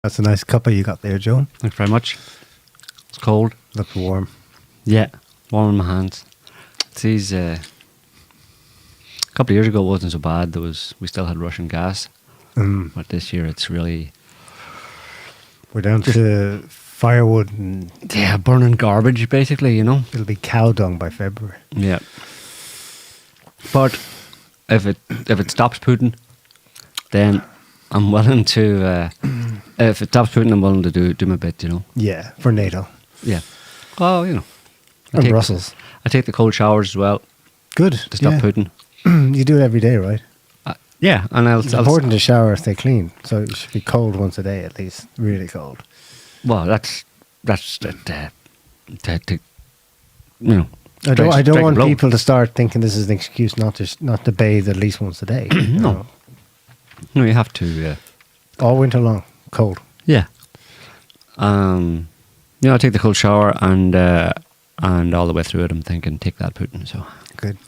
That's a nice cuppa you got there, Joe. Thanks very much. It's cold. Looks warm. Yeah, warm in my hands. These a couple of years ago it wasn't so bad. We still had Russian gas, but this year it's really we're down to firewood and burning garbage basically. It'll be cow dung by February. Yeah, but if it stops Putin, then I'm willing to. If it stops Putin, I'm willing to do my bit. Yeah, for NATO. Yeah. Well, And Brussels. I take the cold showers as well. Good. To stop Putin. You do it every day, right? Yeah, and it's important to shower and stay clean, so it should be cold once a day at least, really cold. Well, that's I don't want people to start thinking this is an excuse not to bathe at least once a day. No, you have to. All winter long, cold. Yeah. I take the cold shower and all the way through it, I'm thinking, take that, Putin. So good.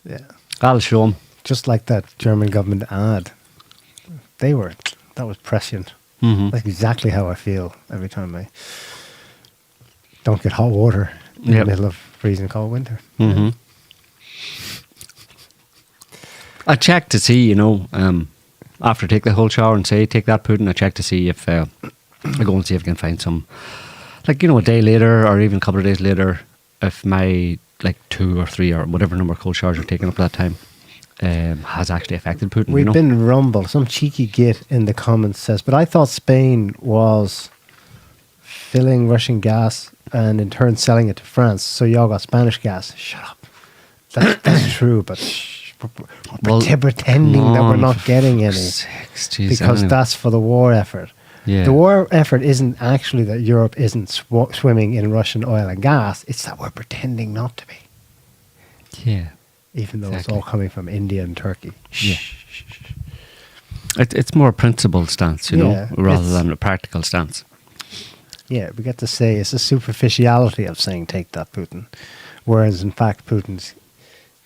Yeah. I'll show him. Just like that German government ad. That was prescient. Mm-hmm. That's exactly how I feel every time I don't get hot water in the middle of freezing cold winter. Mm-hmm. I check to see, after I take the whole shower and say, take that, Putin, I check to see if, I go and see if I can find some, a day later or even a couple of days later, if my, 2 or 3 or whatever number of cold showers are taken up at that time, has actually affected Putin. We've been rumbled. Some cheeky git in the comments says, but I thought Spain was filling Russian gas and in turn selling it to France, so y'all got Spanish gas. Shut up. That's true, but pretending that we're not getting any because that's for the war effort. Yeah. The war effort isn't actually that Europe isn't swimming in Russian oil and gas. It's that we're pretending not to be. Yeah. Even though it's all coming from India and Turkey. Yeah. It's more a principled stance, rather than a practical stance. Yeah, we get to say it's a superficiality of saying take that, Putin. Whereas in fact Putin's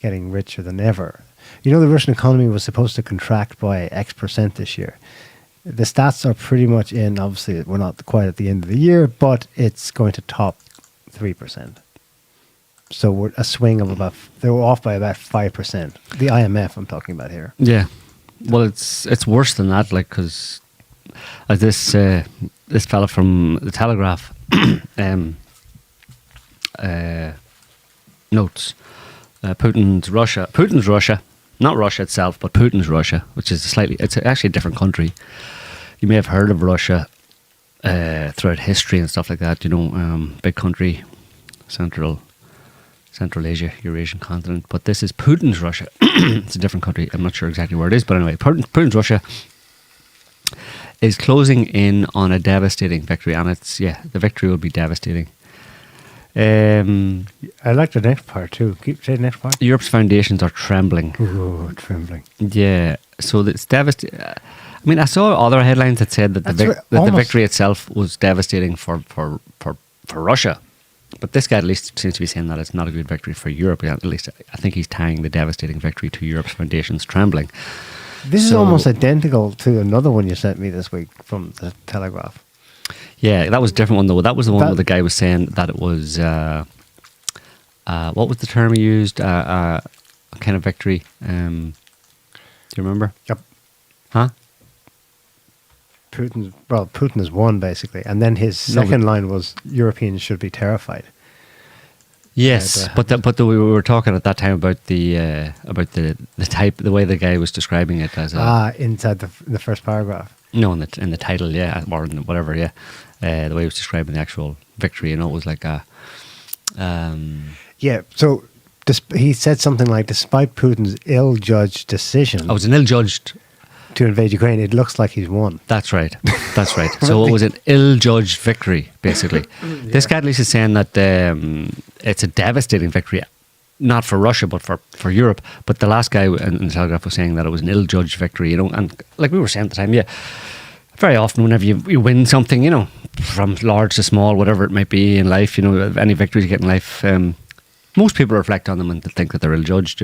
getting richer than ever. The Russian economy was supposed to contract by X% this year. The stats are pretty much in. Obviously, we're not quite at the end of the year, but it's going to top 3%. So we're a swing of they were off by about 5%. The IMF I'm talking about here. Yeah. Well, it's worse than that, because as this fella from the Telegraph notes, Putin's Russia, not Russia itself, but Putin's Russia, which is it's actually a different country. You may have heard of Russia throughout history and stuff like that. Big country, Central Asia, Eurasian continent. But this is Putin's Russia. It's a different country. I'm not sure exactly where it is, but anyway, Putin's Russia is closing in on a devastating victory, and the victory will be devastating. I like the next part too. Say the next part. Europe's foundations are trembling. Ooh, trembling. Yeah, so it's devastating. I saw other headlines that said that the victory itself was devastating for Russia, but this guy at least seems to be saying that it's not a good victory for Europe. At least I think he's tying the devastating victory to Europe's foundations trembling. This is almost identical to another one you sent me this week from the Telegraph. Yeah, that was a different one though. That was the one where the guy was saying that it was what was the term he used? A kind of victory. Do you remember? Yep. Huh? Putin has won basically, and then his second line was Europeans should be terrified. Yes, but we were talking at that time about the type, the way the guy was describing it as inside the first paragraph. No, in the title, yeah, or in whatever, yeah. The way he was describing the actual victory, it was like a. Yeah, so he said something like, despite Putin's ill-judged decision. I was an ill-judged. To invade Ukraine, it looks like he's won. That's right. So it was an ill-judged victory, basically. Yeah. This guy at least is saying that it's a devastating victory, not for Russia, but for Europe. But the last guy in the Telegraph was saying that it was an ill-judged victory, and like we were saying at the time, yeah, very often whenever you win something, from large to small, whatever it might be in life, any victories you get in life, most people reflect on them and think that they're ill-judged,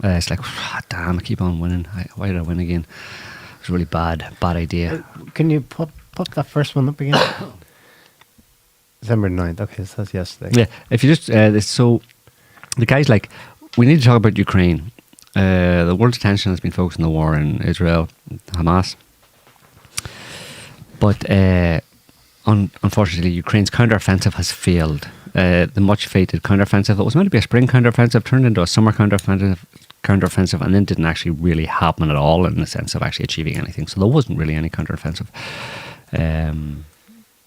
It's like, damn, I keep on winning. Why did I win again? It's a really bad idea. Can you put that first one up again? December 9th. Okay, so that's yesterday. Yeah, if you just so the guy's like, we need to talk about Ukraine. The world's attention has been focused on the war in Israel, Hamas, but unfortunately, Ukraine's counteroffensive has failed. The much-fated counteroffensive that was meant to be a spring counteroffensive turned into a summer counteroffensive, and then didn't actually really happen at all in the sense of actually achieving anything. So there wasn't really any counteroffensive.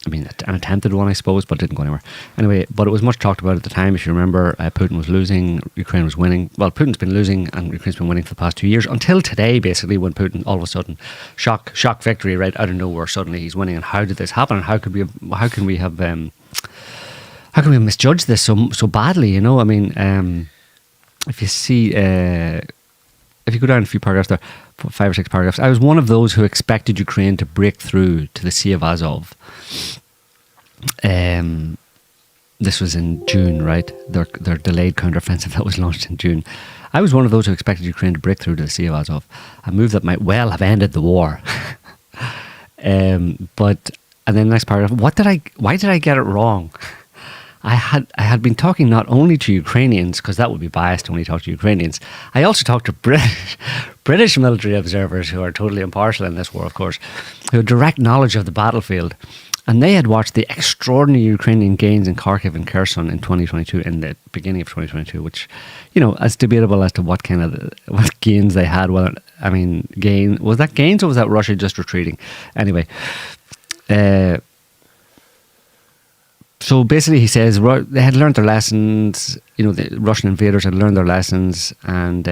I mean, an attempted one, I suppose, but didn't go anywhere. Anyway, but it was much talked about at the time. If you remember, Putin was losing, Ukraine was winning. Well, Putin's been losing and Ukraine's been winning for the past 2 years, until today, basically, when Putin, all of a sudden, shock victory, right out of nowhere, suddenly he's winning. And how did this happen? And how can we have misjudged this so badly? You know, I mean, if you see, if you go down a few paragraphs there, 5 or 6 paragraphs, I was one of those who expected Ukraine to break through to the Sea of Azov. This was in June, right? Their delayed counteroffensive that was launched in June. I was one of those who expected Ukraine to break through to the Sea of Azov, a move that might well have ended the war. But and then the next paragraph, why did I get it wrong? I had been talking not only to Ukrainians, because that would be biased to only talk to Ukrainians. I also talked to British military observers who are totally impartial in this war, of course, who had direct knowledge of the battlefield. And they had watched the extraordinary Ukrainian gains in Kharkiv and Kherson in 2022, in the beginning of 2022, which, you know, it's debatable as to what gains they had. Well, I mean, was that gains or was that Russia just retreating? Anyway, so basically he says they had learned their lessons, you know, the Russian invaders had learned their lessons, and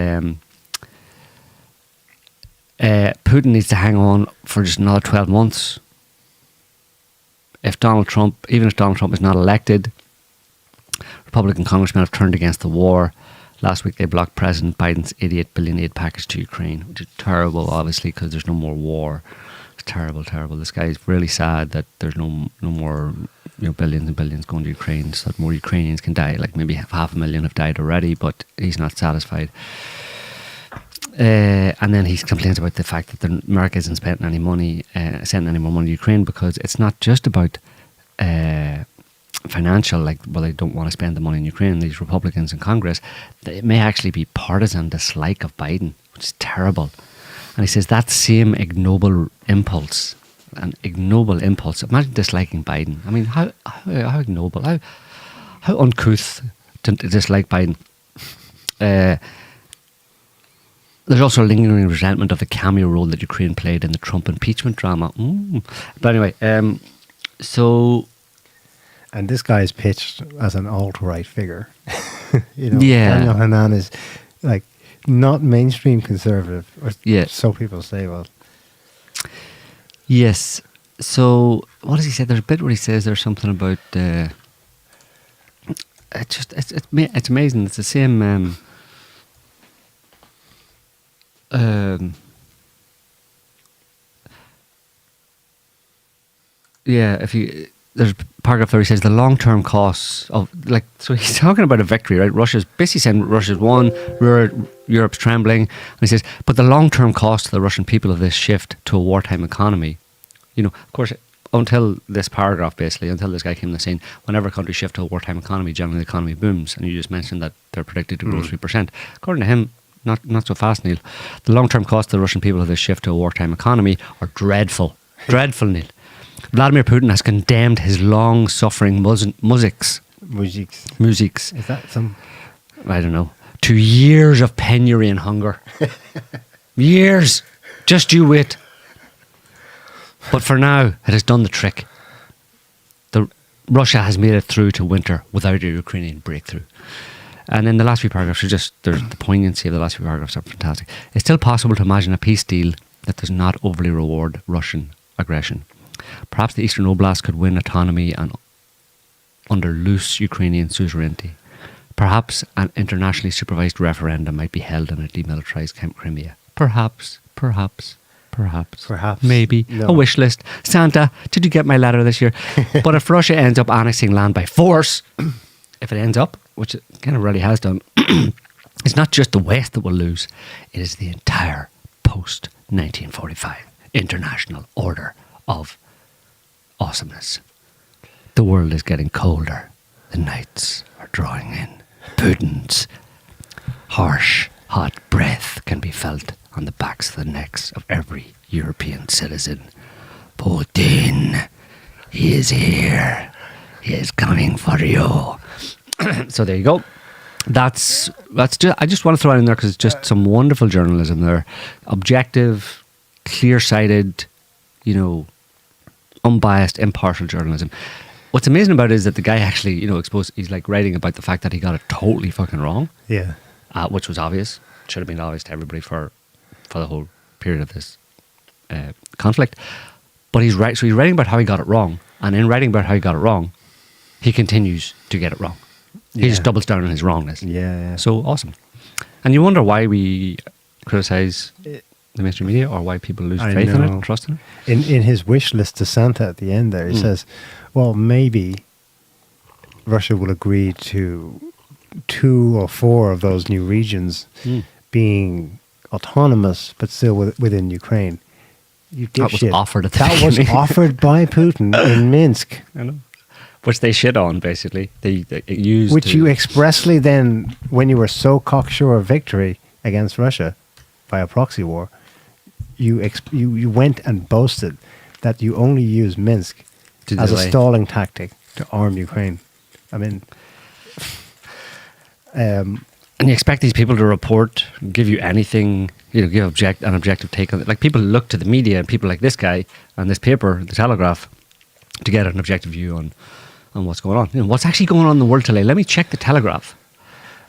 Putin needs to hang on for just another 12 months. Even if Donald Trump is not elected, Republican congressmen have turned against the war. Last week they blocked President Biden's $88 billion aid package to Ukraine, which is terrible, obviously, because there's no more war. It's terrible, terrible. This guy is really sad that there's no more, you know, billions and billions going to Ukraine, so that more Ukrainians can die. Like maybe 500,000 have died already, but he's not satisfied. And then he complains about the fact that America isn't spending any money, sending any more money to Ukraine, because it's not just about financial, like, well, they don't want to spend the money in Ukraine, these Republicans in Congress. It may actually be partisan dislike of Biden, which is terrible. And he says that same ignoble impulse, imagine disliking Biden. I mean, how ignoble, how uncouth to dislike Biden. There's also a lingering resentment of the cameo role that Ukraine played in the Trump impeachment drama. But anyway, so... And this guy is pitched as an alt-right figure. You know, yeah. Daniel Hannan is like not mainstream conservative, or so people say. Well, yes. So what does he say? There's a bit where he says there's something about. It's amazing. It's the same. There's a paragraph there, he says the long-term costs of, like, so he's talking about a victory, right? Russia's basically saying Russia's won, Europe's trembling, and he says, but the long-term cost to the Russian people of this shift to a wartime economy, you know, of course, until this paragraph, basically, until this guy came on the scene, whenever countries shift to a wartime economy, generally the economy booms, and you just mentioned that they're predicted to grow 3%. According to him, not so fast, Neil. The long-term cost to the Russian people of this shift to a wartime economy are dreadful. Dreadful, Neil. Vladimir Putin has condemned his long-suffering muziks. Is that some... I don't know. To years of penury and hunger. Years. Just you wait. But for now, it has done the trick. Russia has made it through to winter without a Ukrainian breakthrough. And then the last few paragraphs there's the poignancy of the last few paragraphs are fantastic. It's still possible to imagine a peace deal that does not overly reward Russian aggression. Perhaps the Eastern Oblast could win autonomy and under loose Ukrainian suzerainty. Perhaps an internationally supervised referendum might be held on a demilitarized Crimea. Perhaps. Maybe. No. A wish list. Santa, did you get my letter this year? But if Russia ends up annexing land by force, if it ends up, which it kind of really has done, it's not just the West that will lose. It is the entire post-1945 international order of awesomeness. The world is getting colder. The nights are drawing in. Putin's harsh, hot breath can be felt on the backs of the necks of every European citizen. Putin, he is here. He is coming for you. So there you go. That's just. I just want to throw it in there because it's just some wonderful journalism there, objective, clear-sighted, unbiased, impartial journalism. What's amazing about it is that the guy actually, exposed. He's like writing about the fact that he got it totally fucking wrong. Yeah, which was obvious. Should have been obvious to everybody for the whole period of this conflict. But he's right. So he's writing about how he got it wrong, and in writing about how he got it wrong, he continues to get it wrong. He just doubles down on his wrongness. Yeah. So awesome. And you wonder why we criticize the mainstream media, or why people lose faith in it, trust in it. In his wish list to Santa at the end there, he says, well, maybe Russia will agree to 2 or 4 of those new regions being autonomous, but still within Ukraine. You that was offered at the That was offered by Putin in Minsk. I know. Which they shit on, basically. They used... Which you expressly then, when you were so cocksure of victory against Russia by a proxy war, you went and boasted that you only use Minsk as a stalling tactic to arm Ukraine. I mean... and you expect these people to report, give you anything, give an objective take on it. Like, people look to the media and people like this guy and this paper, The Telegraph, to get an objective view on what's going on. What's actually going on in the world today? Let me check The Telegraph.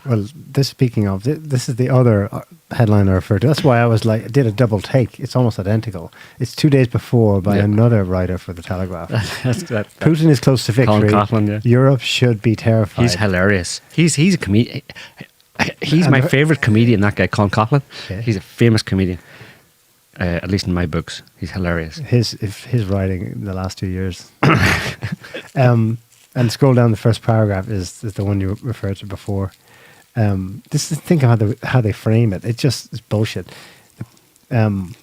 Well, speaking of, this is the other headline I referred to. That's why I did a double take. It's almost identical. It's 2 days before by another writer for The Telegraph. Putin is close to victory. Coughlin, Europe should be terrified. He's hilarious. He's a comedian. He's my favourite comedian, that guy, Colin Coughlin. Okay. He's a famous comedian. At least in my books. He's hilarious. His writing in the last 2 years. And scroll down, the first paragraph is the one you referred to before. Just think of how they frame it. It's bullshit. The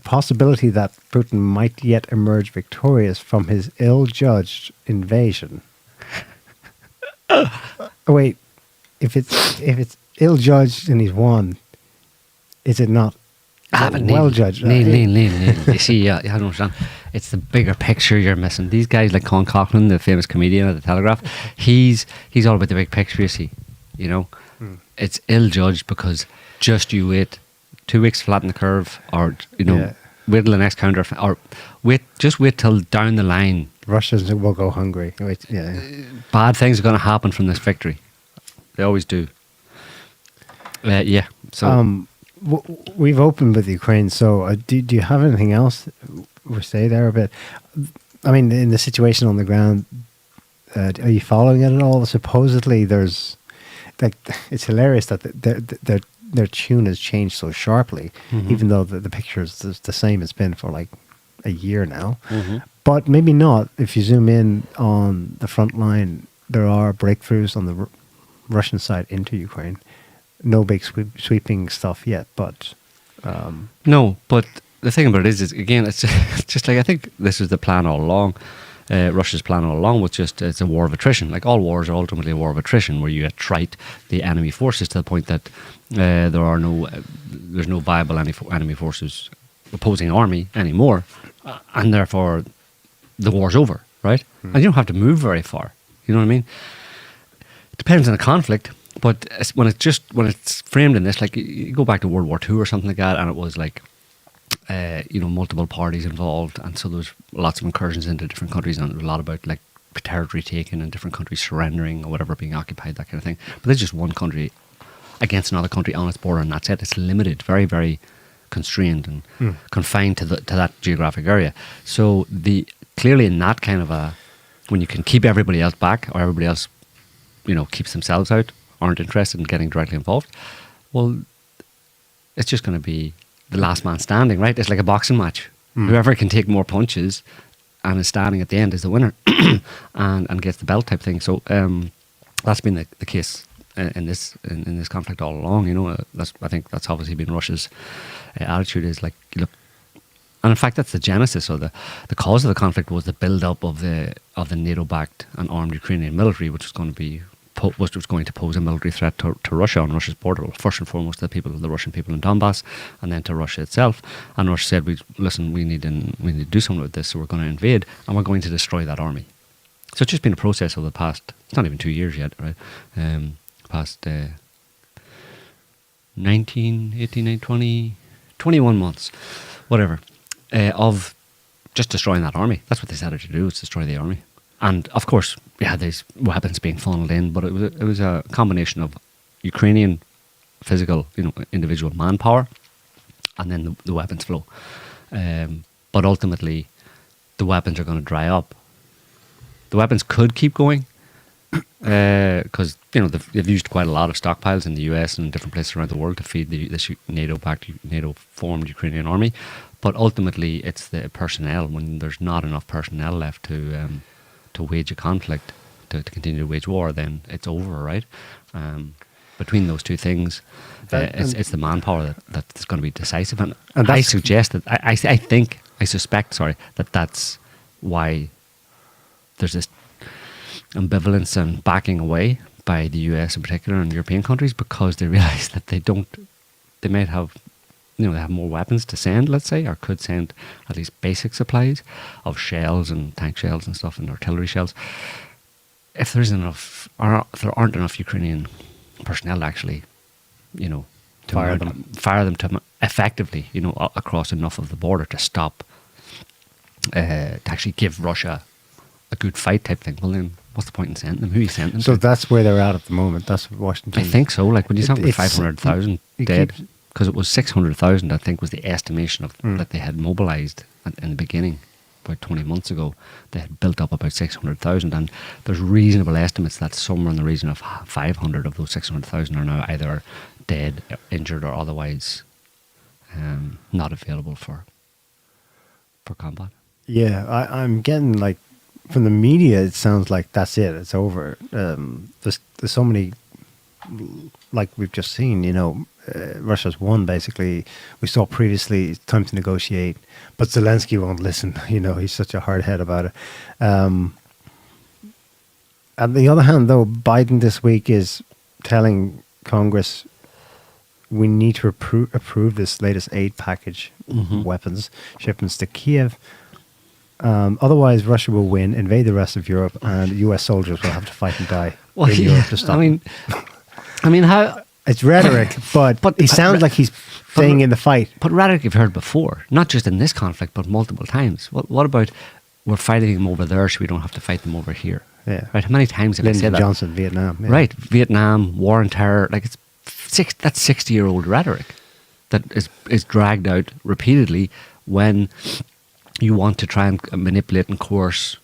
possibility that Putin might yet emerge victorious from his ill-judged invasion. Wait, if it's ill-judged and he's won, is it not well-judged? Neil. You see, I don't understand. It's the bigger picture you're missing. These guys like Colin Coughlin, the famous comedian at The Telegraph, he's all about the big picture, you see. It's ill-judged because just you wait 2 weeks, flatten the curve, or, wait till the next counter, or wait till down the line. Russians will go hungry. Bad things are going to happen from this victory. They always do. So... we've opened with Ukraine, so do you have anything else we'll say there a bit? I mean, in the situation on the ground, are you following it at all? Supposedly there's, it's hilarious that their tune has changed so sharply, even though the picture is the same it's been for like a year now. But maybe not. If you zoom in on the front line, there are breakthroughs on the Russian side into Ukraine. No big sweeping stuff yet, but... No, but the thing about it is again, it's just like, I think this is the plan all along. Russia's plan all along was it's a war of attrition. Like, all wars are ultimately a war of attrition, where you attrite the enemy forces to the point that there's no viable enemy forces opposing army anymore, and therefore the war's over, right? And you don't have to move very far. You know what I mean? It depends on the conflict. But when it's framed in this, like, you go back to World War II or something like that, and it was like, multiple parties involved, and so there was lots of incursions into different countries, and a lot about like territory taken and different countries surrendering or whatever, being occupied, that kind of thing. But there's just one country against another country on its border, and that's it. It's limited, very, very constrained and confined to that geographic area. So clearly in that kind of when you can keep everybody else back, or everybody else, keeps themselves out, aren't interested in getting directly involved, well, it's just going to be the last man standing, right? It's like a boxing match. Whoever can take more punches and is standing at the end is the winner and gets the belt type thing. So that's been the case in this conflict all along. I think that's obviously been Russia's attitude, is like, look, And in fact, that's the genesis, or the cause of the conflict was the build-up of the NATO-backed and armed Ukrainian military, which was going to pose a military threat to Russia on Russia's border. Well, first and foremost, the Russian people in Donbass, and then to Russia itself. And Russia said, we need to do something with this, so we're going to invade, and we're going to destroy that army. So it's just been a process of the past, it's not even 2 years yet, right? Past 19, 18, 19, 20, 21 months, whatever, of just destroying that army. That's what they set out to do, is destroy the army. And of course, we had these weapons being funneled in, but it was a combination of Ukrainian physical, individual manpower, and then the weapons flow. But ultimately, the weapons are going to dry up. The weapons could keep going, because they've used quite a lot of stockpiles in the US and different places around the world to feed this NATO-formed Ukrainian army. But ultimately, it's the personnel. When there's not enough personnel left to wage a conflict, to continue to wage war, then it's over, right? Between those two things, it's the manpower that's going to be decisive. And I suggest that I suspect that that's why there's this ambivalence and backing away by the US in particular and European countries, because they realise that they might have, they have more weapons to send, let's say, or could send at least basic supplies of shells and tank shells and stuff and artillery shells. If there isn't enough, or if there aren't enough Ukrainian personnel actually, to fire them to effectively, across enough of the border to stop, to actually give Russia a good fight type thing, well then, what's the point in sending them? Who you sending them So to? that's where they're at the moment. That's Washington. I think so. Like when you talk about 500,000 dead, because it was 600,000, I think, was the estimation of that they had mobilised in the beginning, about 20 months ago. They had built up about 600,000, and there's reasonable estimates that somewhere in the region of 500 of those 600,000 are now either dead, injured, or otherwise not available for combat. Yeah, I'm getting from the media, it sounds like that's it. It's over. There's so many, like we've just seen. Russia's won basically. We saw previously it's time to negotiate, but Zelensky won't listen. He's such a hard head about it. On the other hand, though, Biden this week is telling Congress we need to approve this latest aid package, weapons shipments to Kiev. Otherwise, Russia will win, invade the rest of Europe, and US soldiers will have to fight and die in Europe to stop. I mean, how? It's rhetoric, but he sounds like he's staying in the fight. But rhetoric you've heard before, not just in this conflict, but multiple times. What about we're fighting them over there, so we don't have to fight them over here? Yeah. Right. How many times have we said that? Johnson, Vietnam. Yeah. Right. Vietnam, war and terror. Like that's 60-year-old rhetoric that is dragged out repeatedly when you want to try and manipulate and coerce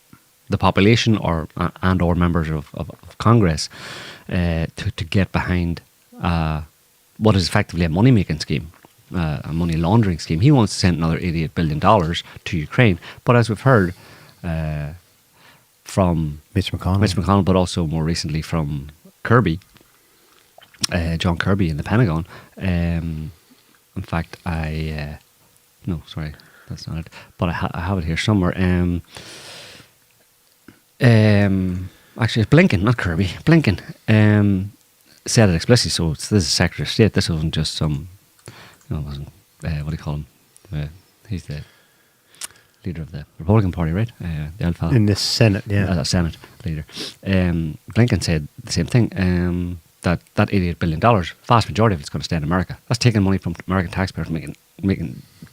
the population or members of Congress to get behind what is effectively a money-making scheme, a money laundering scheme. He wants to send another $88 billion to Ukraine. But as we've heard from Mitch McConnell, but also more recently from Kirby, John Kirby in the Pentagon. In fact, no, sorry. That's not it. But I have it here somewhere. Actually, it's Blinken, not Kirby. Blinken said it explicitly. So this is Secretary of State. This wasn't just some, wasn't, what do you call him? He's the leader of the Republican Party, right? The old fella. In the Senate, yeah. Senate leader. Blinken said the same thing, that $88 billion, vast majority of it's going to stay in America. That's taking money from American taxpayers,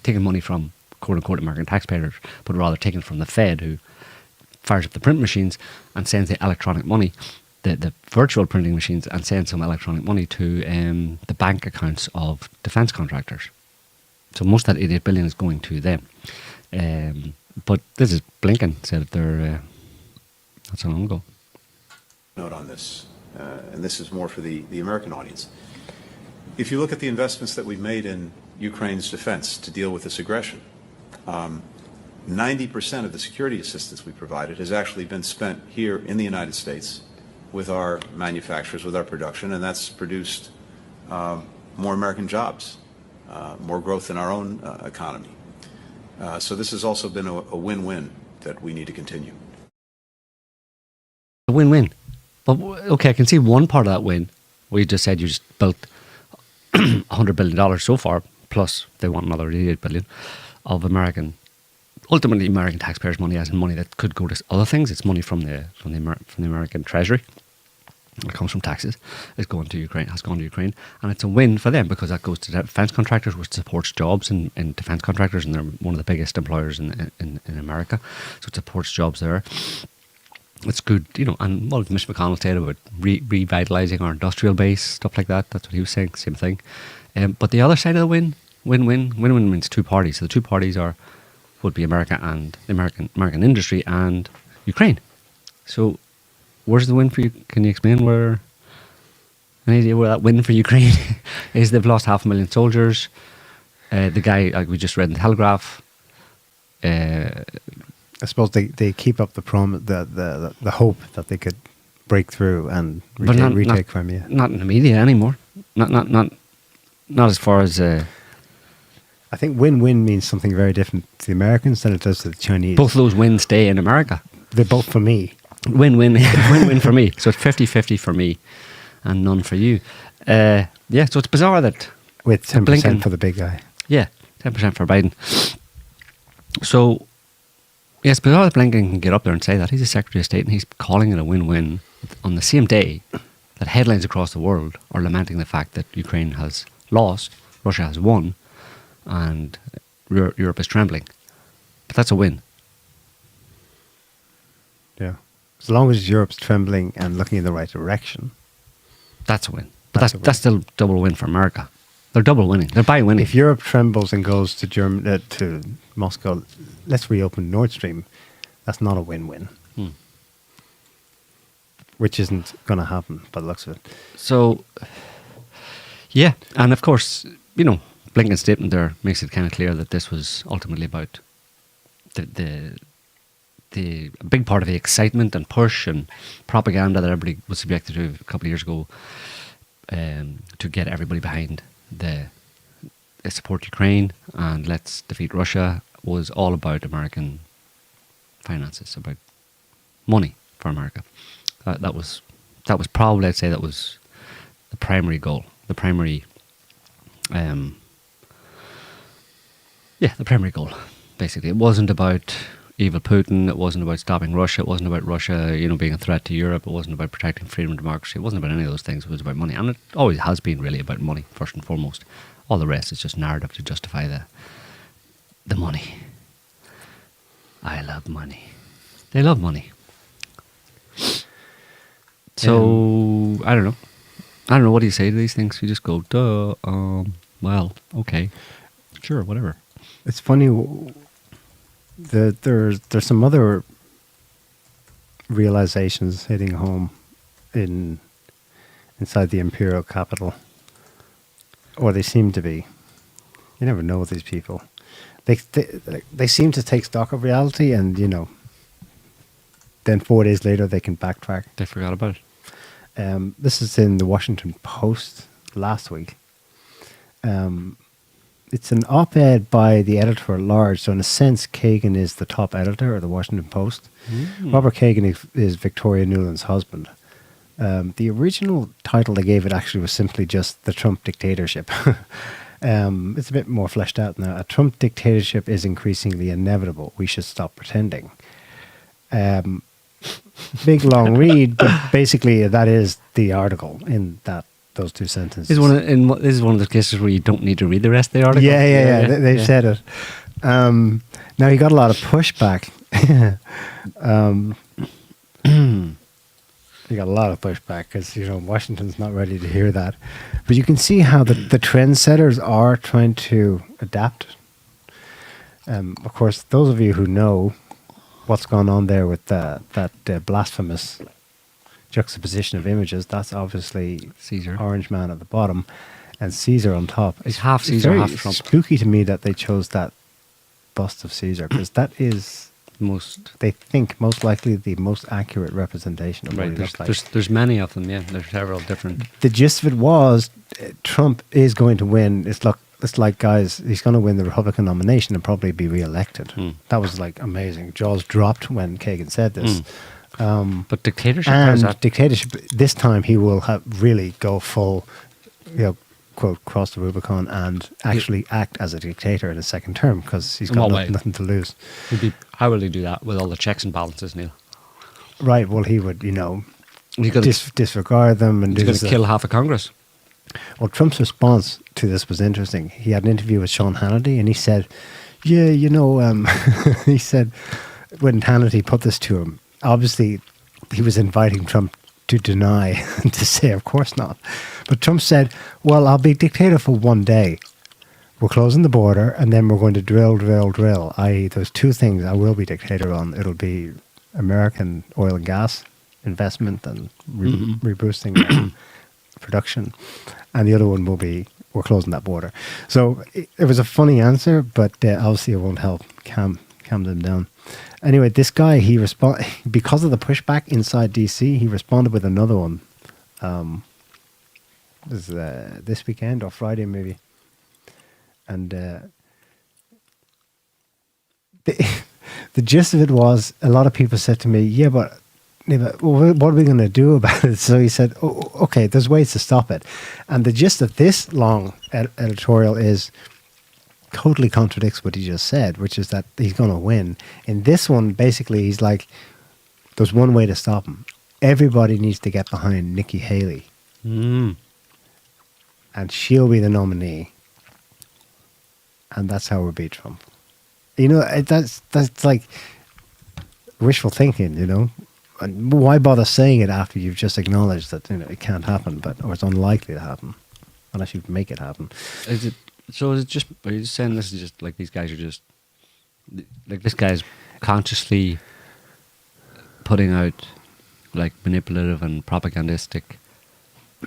taking money from quote-unquote American taxpayers, but rather taken from the Fed, who fires up the print machines and sends the electronic money, the virtual printing machines, and sends some electronic money to the bank accounts of defence contractors. So most of that $88 billion is going to them. But this is Blinken said it there not so long ago. Note on this, and this is more for the American audience. If you look at the investments that we've made in Ukraine's defense to deal with this aggression, 90% of the security assistance we provided has actually been spent here in the United States with our manufacturers, with our production, and that's produced more American jobs, more growth in our own economy. So this has also been a win-win that we need to continue. A win-win. But okay, I can see one part of that win. We just said you just built $100 billion so far, plus they want another $88 billion of ultimately American taxpayers' money, as in money that could go to other things. It's money from the American Treasury. It comes from taxes. It's going to Ukraine. Has gone to Ukraine, and it's a win for them because that goes to defense contractors, which supports jobs in defense contractors, and they're one of the biggest employers in America. So it supports jobs there. It's good, and well, Mr. McConnell said about revitalising our industrial base, stuff like that. That's what he was saying. Same thing. But the other side of the win-win means two parties. So the two parties would be America and the American industry and Ukraine. So where's the win for you? Can you explain any idea where that win for Ukraine is? They've lost 500,000 soldiers. The guy, like we just read in the Telegraph. I suppose they keep up the hope that they could break through and retake Crimea. Not in the media anymore. Not as far as. I think win-win means something very different to the Americans than it does to the Chinese. Both of those wins stay in America. They're both for me. Win-win, win-win for me. So it's 50-50 for me and none for you. So it's bizarre that... With 10% Blinken, for the big guy. Yeah, 10% for Biden. So, it's bizarre that Blinken can get up there and say that. He's a Secretary of State and he's calling it a win-win on the same day that headlines across the world are lamenting the fact that Ukraine has lost, Russia has won, and Europe is trembling. But that's a win. Yeah. As long as Europe's trembling and looking in the right direction. That's a win. But that's still double win for America. They're double winning. They're by winning. If Europe trembles and goes to to Moscow, let's reopen Nord Stream, that's not a win-win. Which isn't going to happen by the looks of it. So, yeah. And of course, Blinken's statement there makes it kind of clear that this was ultimately about the big part of the excitement and push and propaganda that everybody was subjected to a couple of years ago to get everybody behind the support Ukraine and let's defeat Russia was all about American finances, about money for America. That was probably, I'd say, that was the primary goal, the primary goal, basically. It wasn't about evil Putin, it wasn't about stopping Russia, it wasn't about Russia, being a threat to Europe, it wasn't about protecting freedom and democracy, it wasn't about any of those things, it was about money. And it always has been really about money, first and foremost. All the rest is just narrative to justify the money. I love money. They love money. So, I don't know, what do you say to these things? You just go, duh, well, okay, sure, whatever. It's funny, there's some other realizations hitting home inside the imperial capital, or they seem to be. You never know with these people. They seem to take stock of reality, and then 4 days later they can backtrack. They forgot about it. This is in the Washington Post last week. It's an op-ed by the editor-at-large, so in a sense, Kagan is the top editor of the Washington Post. Robert Kagan is Victoria Nuland's husband. The original title they gave it actually was simply just The Trump Dictatorship. It's a bit more fleshed out now. A Trump dictatorship is increasingly inevitable. We should stop pretending. Big long read, but basically that is the article in those two sentences. This is one of the cases where you don't need to read the rest of the article. Yeah. They've said it. Now he got a lot of pushback. He got a lot of pushback because Washington's not ready to hear that. But you can see how the trendsetters are trying to adapt. Of course, those of you who know what's gone on there with that blasphemous juxtaposition of images, that's obviously Caesar, Orange Man at the bottom and Caesar on top. It's half Caesar, half Trump. It's spooky to me that they chose that bust of Caesar because that is they think most likely the most accurate representation of what he looks like. There's many of them, yeah. There's several different. The gist of it was Trump is going to win. It's it's like, guys, he's going to win the Republican nomination and probably be re-elected. Mm. That was like amazing. Jaws dropped when Kagan said this. But dictatorship, how is And that? dictatorship, this time he will have really go full, quote, cross the Rubicon and actually act as a dictator in his second term because he's In got what way? nothing to lose. How will he do that with all the checks and balances, Neil? Right, well, he would, He's going disregard them and do to this. kill half of Congress. Well, Trump's response to this was interesting. He had an interview with Sean Hannity and he said, he said, when Hannity put this to him, obviously he was inviting Trump to deny and to say, of course not. But Trump said, well, I'll be dictator for one day. We're closing the border and then we're going to drill. I.e., there's two things I will be dictator on. It'll be American oil and gas investment and reboosting production. And the other one will be, we're closing that border. So it was a funny answer, but obviously it won't help calm them down. Anyway, this guy, because of the pushback inside DC, he responded with another one. This weekend or Friday maybe. And the gist of it was, a lot of people said to me, yeah, but what are we going to do about it? So he said, okay, there's ways to stop it. And the gist of this long editorial totally contradicts what he just said, which is that he's going to win. In this one, basically, he's like, there's one way to stop him. Everybody needs to get behind Nikki Haley. And she'll be the nominee. And that's how we beat Trump. That's like wishful thinking, And why bother saying it after you've just acknowledged that it can't happen, or it's unlikely to happen, unless you make it happen. So is it just, are you saying this is just like these guys are just, like this guy's consciously putting out like manipulative and propagandistic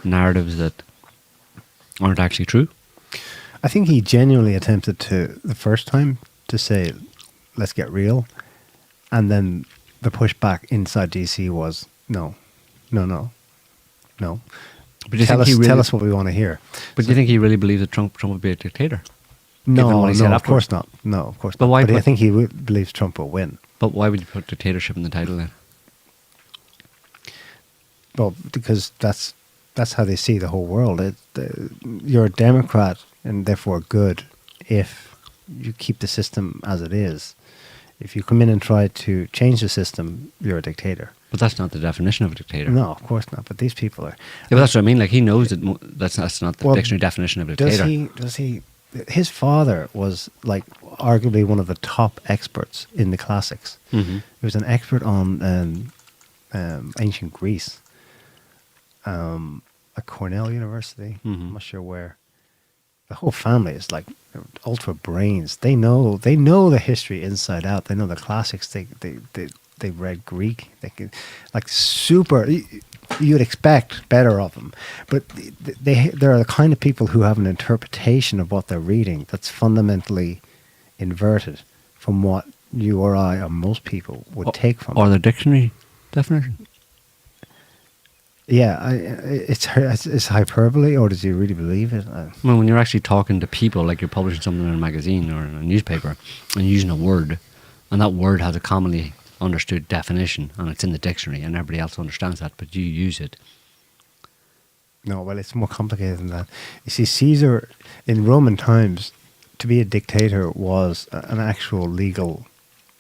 narratives that aren't actually true? I think he genuinely attempted the first time to say, let's get real. And then the pushback inside DC was, no. But do you tell us what we want to hear. But do you think he really believes that Trump would be a dictator? No, of course not. No, of course but not. Why but I think he believes Trump will win. But why would you put dictatorship in the title then? Well, because that's how they see the whole world. You're a Democrat and therefore good if you keep the system as it is. If you come in and try to change the system, you're a dictator. But that's not the definition of a dictator. No, of course not. But these people are. Yeah, but that's what I mean. Like he knows that that's not the dictionary definition of a dictator. Does he? His father was like arguably one of the top experts in the classics. Mm-hmm. He was an expert on ancient Greece. At Cornell University. I'm not sure where. The whole family is like ultra brains. They know the history inside out. They know the classics. They read Greek. They can like super. You'd expect better of them, but they're the kind of people who have an interpretation of what they're reading that's fundamentally inverted from what you or I or most people would take from or it. the dictionary definition. Yeah, it's hyperbole, or does he really believe it? Well, when you're actually talking to people, like you're publishing something in a magazine or in a newspaper, and using a word, and that word has a commonly understood definition, and it's in the dictionary, and everybody else understands that, but you use it. No, well, it's more complicated than that. You see, Caesar, in Roman times, to be a dictator was an actual legal.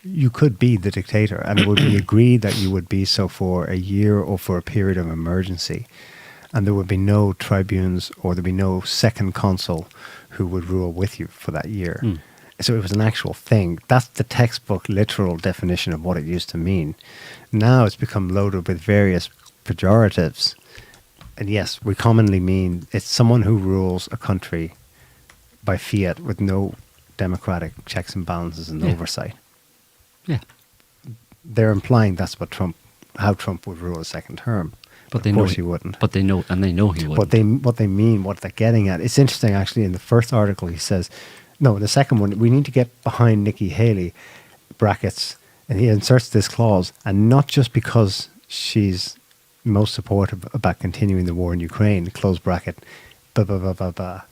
You could be the dictator, and it would be agreed that you would be so for a year or for a period of emergency. And there would be no tribunes or there'd be no second consul who would rule with you for that year. So it was an actual thing. That's the textbook literal definition of what it used to mean. Now it's become loaded with various pejoratives. And yes, we commonly mean it's someone who rules a country by fiat with no democratic checks and balances and oversight. Yeah. They're implying that's how Trump would rule a second term. But of course he wouldn't. But they know he wouldn't. What they mean, what they're getting at. It's interesting, actually. In the first article, he says, no, in the second one, we need to get behind Nikki Haley, brackets, and he inserts this clause, and not just because she's most supportive about continuing the war in Ukraine, close bracket, blah, blah, blah, blah, blah.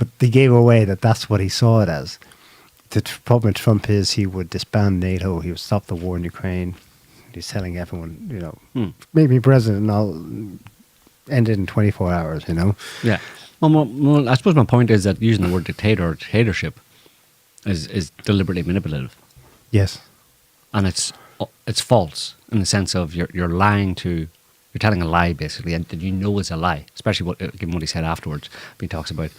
But they gave away that that's what he saw it as. The problem with Trump is he would disband NATO, he would stop the war in Ukraine. He's telling everyone, make me president and I'll end it in 24 hours, Yeah. Well, I suppose my point is that using the word dictator or dictatorship is deliberately manipulative. Yes. And it's false in the sense of you're lying you're telling a lie basically, and that it's a lie, especially given what he said afterwards. He talks about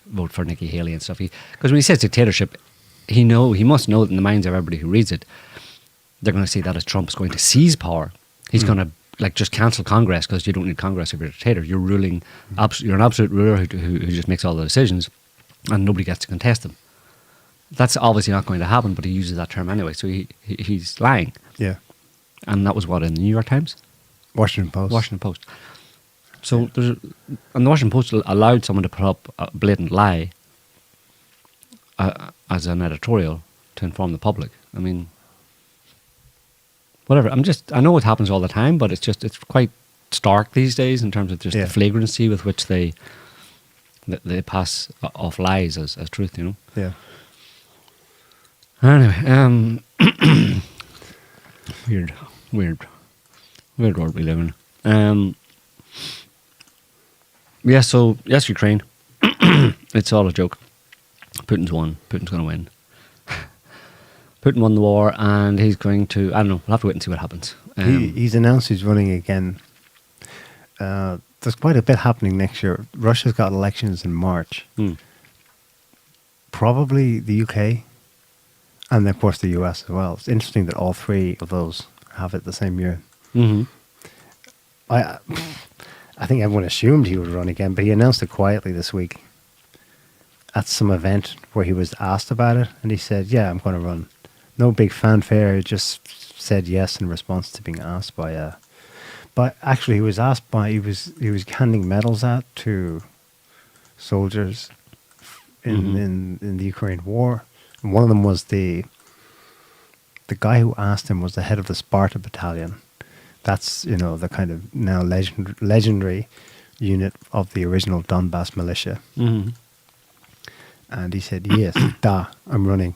vote for Nikki Haley and stuff. Because when he says dictatorship, he must know that in the minds of everybody who reads it, they're going to see that as Trump's going to seize power. He's going to just cancel Congress because you don't need Congress if you're a dictator. You're ruling. You're an absolute ruler who just makes all the decisions, and nobody gets to contest them. That's obviously not going to happen, but he uses that term anyway. So he's lying. Yeah. And that was what in the New York Times, Washington Post. Washington Post. So and the Washington Post allowed someone to put up a blatant lie as an editorial to inform the public. I mean, whatever. I know it happens all the time, but it's quite stark these days in terms of just the flagrancy with which they pass off lies as truth. Yeah. Anyway, weird world we live in. So yes, Ukraine. It's all a joke. Putin's won. Putin's going to win. Putin won the war, and he's going to. I don't know. We'll have to wait and see what happens. He's announced he's running again. There's quite a bit happening next year. Russia's got elections in March. Probably the UK, and of course the US as well. It's interesting that all three of those have it the same year. Mm-hmm. I think everyone assumed he would run again, but he announced it quietly this week at some event where he was asked about it, and he said, "Yeah, I'm going to run." No big fanfare. He just said yes in response to being asked by But actually, he was asked by he was handing medals out to soldiers in the Ukraine war. And one of them was the guy who asked him was the head of the Sparta battalion. That's the kind of now legendary unit of the original Donbass militia. Mm-hmm. And he said, "Yes, I'm running."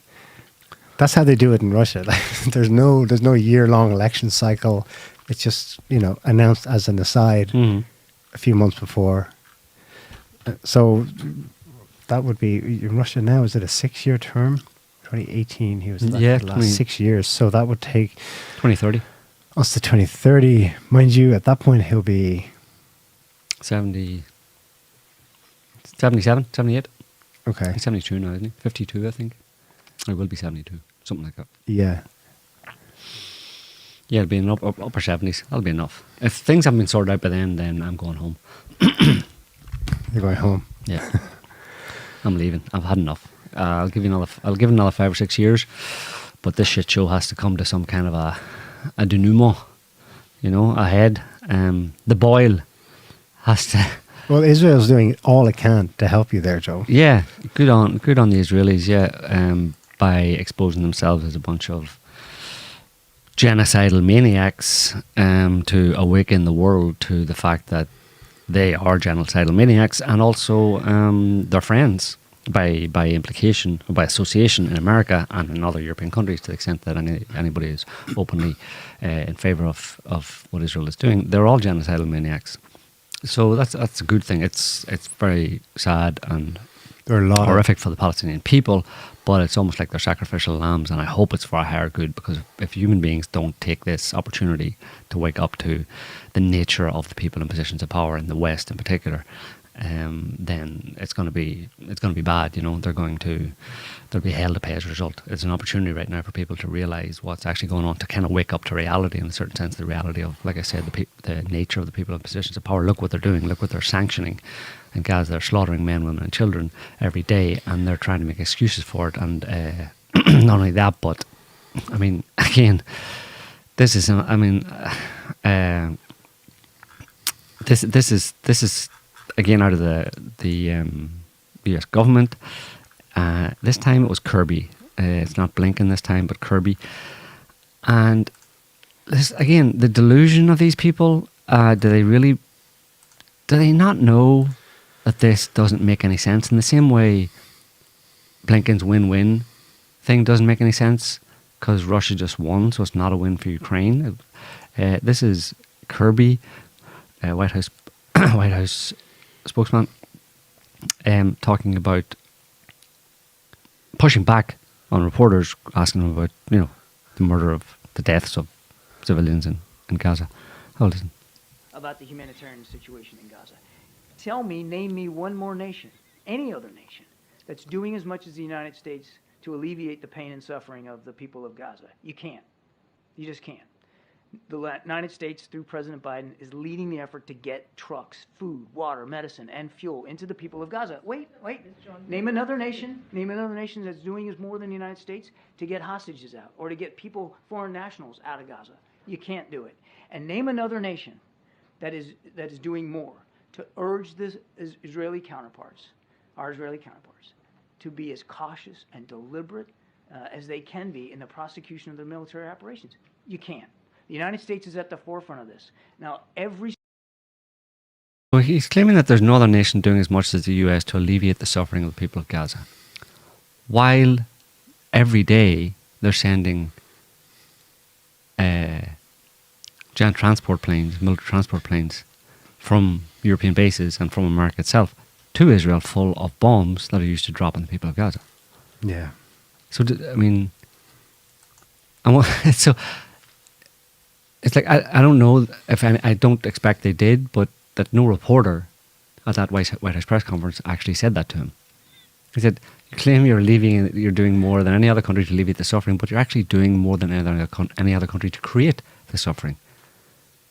That's how they do it in Russia. Like, there's no year-long election cycle. It's just announced as an aside a few months before. So that would be in Russia now. Is it a 6-year term? 2018. He was elected the last 6 years. So that would take 2030. Us to 2030, mind you. At that point, he'll be 70, 77, 78. Okay. He's 72 now, isn't he? 52, I think. Or will be 72, something like that. Yeah. Yeah, it'll be in upper 70s. That'll be enough. If things haven't been sorted out by then I'm going home. You're going home. Yeah. I'm leaving. I've had enough. I'll give it another 5 or 6 years, but this shit show has to come to some kind of a denouement, ahead. The boil has to. Well, Israel's doing all it can to help you there, Joe. Yeah, good on the Israelis. Yeah, by exposing themselves as a bunch of genocidal maniacs, to awaken the world to the fact that they are genocidal maniacs, and also their friends by implication, or by association in America and in other European countries, to the extent that anybody is openly in favour of what Israel is doing. They're all genocidal maniacs. So that's a good thing. It's very sad and horrific for the Palestinian people, but it's almost like they're sacrificial lambs, and I hope it's for a higher good, because if human beings don't take this opportunity to wake up to the nature of the people in positions of power in the West in particular, then it's going to be bad. There'll be hell to pay as a result. It's an opportunity right now for people to realise what's actually going on, to kind of wake up to reality, in a certain sense, the reality of, like I said, the nature of the people in positions of power. Look what they're doing. Look what they're sanctioning in Gaza. They're slaughtering men, women and children every day, and they're trying to make excuses for it. And not only that, but I mean, again, this is again out of the US government. This time it was Kirby. It's not Blinken this time, but Kirby. And this, again, the delusion of these people. Do they not know that this doesn't make any sense. In the same way, Blinken's win-win thing doesn't make any sense because Russia just won, so it's not a win for Ukraine. This is Kirby, White House White House spokesman, talking about pushing back on reporters asking them about, the deaths of civilians in Gaza. Oh, listen. About the humanitarian situation in Gaza. Name me one more nation, any other nation, that's doing as much as the United States to alleviate the pain and suffering of the people of Gaza. You can't. You just can't. The United States, through President Biden, is leading the effort to get trucks, food, water, medicine, and fuel into the people of Gaza. Wait. Name another nation that's doing more than the United States to get hostages out or to get people, foreign nationals, out of Gaza. You can't do it. And name another nation that is doing more to urge our Israeli counterparts, to be as cautious and deliberate as they can be in the prosecution of their military operations. You can't. The United States is at the forefront of this. Now, So he's claiming that there's no other nation doing as much as the US to alleviate the suffering of the people of Gaza, while every day they're sending giant transport planes, military transport planes, from European bases and from America itself to Israel full of bombs that are used to drop on the people of Gaza. Yeah. So, so it's like, I don't know if I don't expect they did, but that no reporter at that White House press conference actually said that to him. He said, you claim you're doing more than any other country to alleviate the suffering, but you're actually doing more than any other country to create the suffering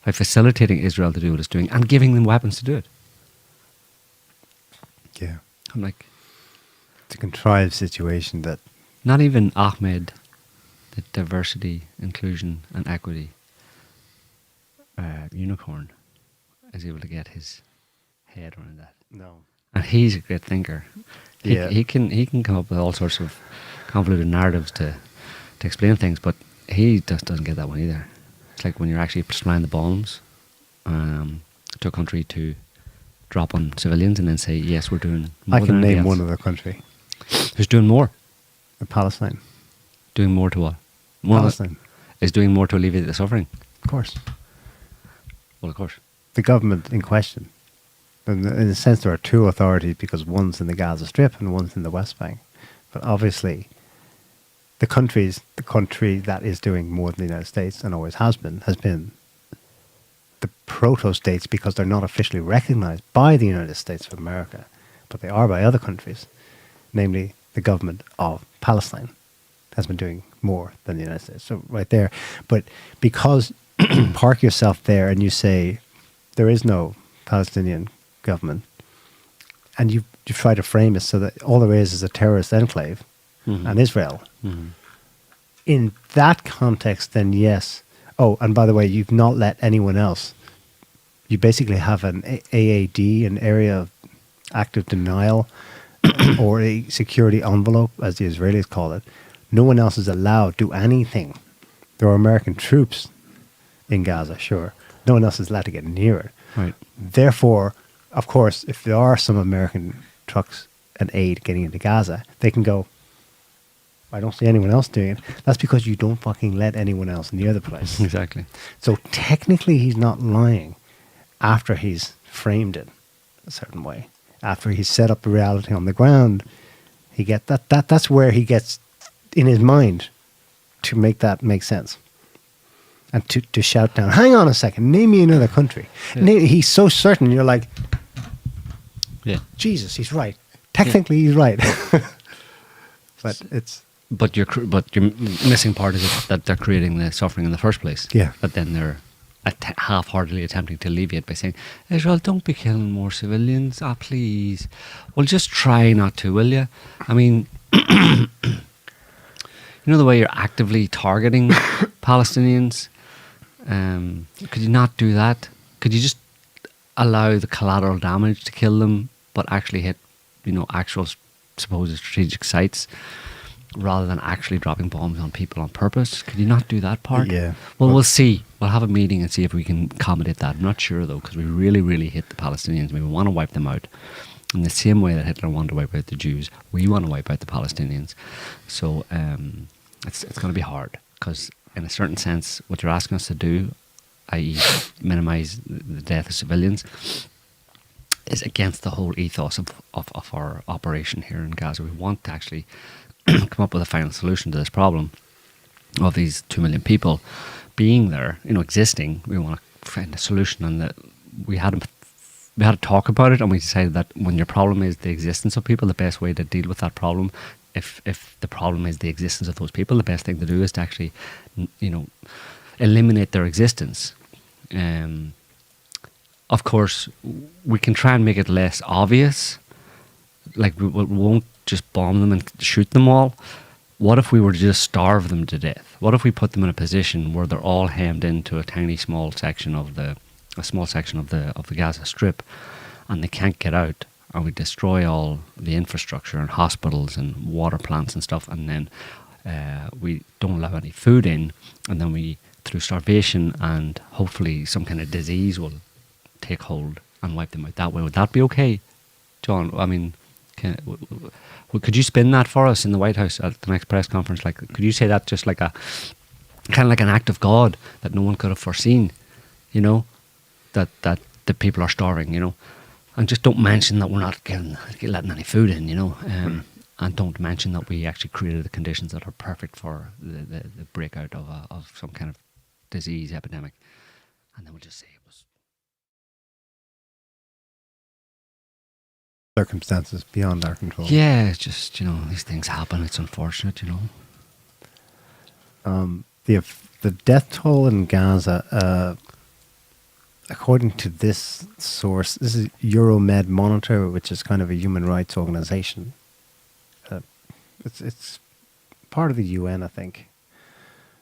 by facilitating Israel to do what it's doing and giving them weapons to do it. Yeah. I'm like, it's a contrived situation that... Not even Ahmed, the diversity, inclusion and equity unicorn, is able to get his head around that. No. And he's a great thinker. He can come up with all sorts of convoluted narratives to explain things, but he just doesn't get that one either. It's like when you're actually supplying the bombs to a country to drop on civilians and then say, yes, we're doing more. I can name one other country. Who's doing more? Palestine. Doing more to what? Palestine. Is doing more to alleviate the suffering. Of course. Well, of course. The government in question. In a sense, there are two authorities because one's in the Gaza Strip and one's in the West Bank. But obviously, the country that is doing more than the United States and always has been the proto-states because they're not officially recognized by the United States of America, but they are by other countries, namely the government of Palestine has been doing more than the United States. So right there. But because you park yourself there and you say there is no Palestinian government, and you try to frame it so that all there is a terrorist enclave and Israel. Mm-hmm. In that context, then yes. Oh, and by the way, you've not let anyone else. You basically have an AAD, an area of active denial, or a security envelope, as the Israelis call it. No one else is allowed to do anything. There are American troops in Gaza, sure. No one else is allowed to get near it. Right. Therefore, of course, if there are some American trucks and aid getting into Gaza, they can go, I don't see anyone else doing it. That's because you don't fucking let anyone else near the place. Exactly. So technically he's not lying after he's framed it a certain way. After he's set up the reality on the ground, he get that's where he gets in his mind to make that make sense. And to shout down, hang on a second, name me another country. Yeah. He's so certain, you're like, yeah, Jesus, he's right. Technically, he's right. But it's... But your missing part is that they're creating the suffering in the first place. Yeah. But then they're half-heartedly attempting to alleviate by saying, Israel, don't be killing more civilians. Please. Well, just try not to, will you? I mean, you know the way you're actively targeting Palestinians? Could you not do that? Could you just allow the collateral damage to kill them, but actually hit, actual supposed strategic sites, rather than actually dropping bombs on people on purpose? Could you not do that part? Yeah. Well, we'll see. We'll have a meeting and see if we can accommodate that. I'm not sure, though, because we really, really hit the Palestinians. We want to wipe them out. In the same way that Hitler wanted to wipe out the Jews, we want to wipe out the Palestinians. So it's going to be hard, because in a certain sense, what you're asking us to do, i.e. minimise the death of civilians, is against the whole ethos of our operation here in Gaza. We want to actually come up with a final solution to this problem of these 2 million people being there, existing. We want to find a solution, and that we had to talk about it, and we decided that when your problem is the existence of people, the best way to deal with that problem, if the problem is the existence of those people, the best thing to do is to actually, eliminate their existence. Of course, we can try and make it less obvious. Like, we won't just bomb them and shoot them all. What if we were to just starve them to death? What if we put them in a position where they're all hemmed into a small section of the Gaza Strip, and they can't get out, and we destroy all the infrastructure and hospitals and water plants and stuff, and then we don't allow any food in, and then we, through starvation and hopefully some kind of disease, will take hold and wipe them out that way. Would that be okay, John? I mean, could you spin that for us in the White House at the next press conference? Like, could you say that just like a kind of like an act of God that no one could have foreseen? That the people are starving, and just don't mention that we're not letting any food in, and don't mention that we actually created the conditions that are perfect for the breakout of some kind of disease epidemic, and then we'll just say it was circumstances beyond our control. Yeah, it's just these things happen. It's unfortunate, The death toll in Gaza. According to this source, this is Euromed Monitor, which is kind of a human rights organization. It's part of the UN, I think.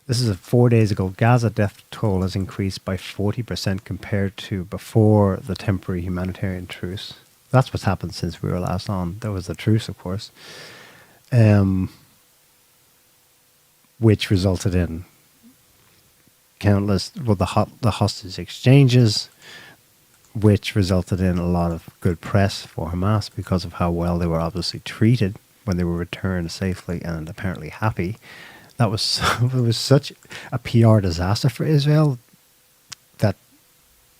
This is 4 days ago. Gaza death toll has increased by 40% compared to before the temporary humanitarian truce. That's what's happened since we were last on. There was a truce, of course, which resulted in countless, the hostage exchanges, which resulted in a lot of good press for Hamas because of how well they were obviously treated when they were returned safely and apparently happy. That was it was such a PR disaster for Israel that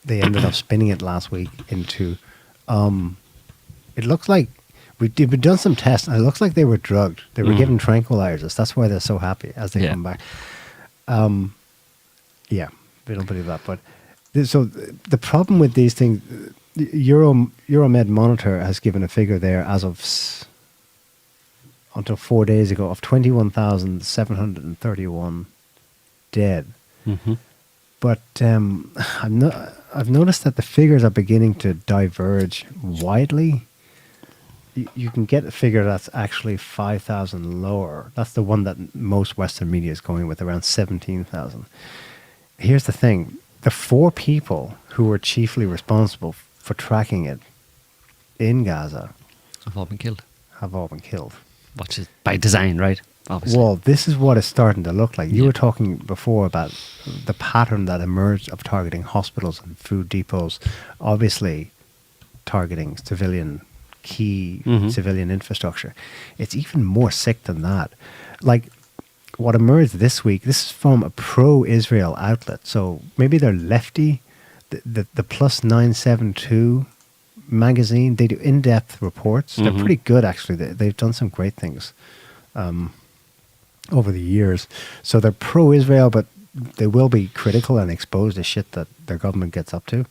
they ended up spinning it last week into. It looks like we've done some tests, and it looks like they were drugged. They were given tranquilizers. That's why they're so happy as they come back. Yeah, we don't believe that. But so the problem with these things, Euromed Monitor has given a figure there as of until 4 days ago of 21,731 dead. Mm-hmm. But I've noticed that the figures are beginning to diverge widely. You can get a figure that's actually 5,000 lower. That's the one that most Western media is going with, around 17,000. Here's the thing. The 4 people who were chiefly responsible for tracking it in Gaza have all been killed. Which is by design, right? Obviously. Well, this is what it's starting to look like. You were talking before about the pattern that emerged of targeting hospitals and food depots, obviously targeting civilian infrastructure. It's even more sick than that. Like, what emerged this week, this is from a pro-Israel outlet, so maybe they're lefty, the Plus 972 magazine. They do in-depth reports. They're pretty good, actually. They've done some great things over the years. So they're pro-Israel, but they will be critical and expose the shit that their government gets up to.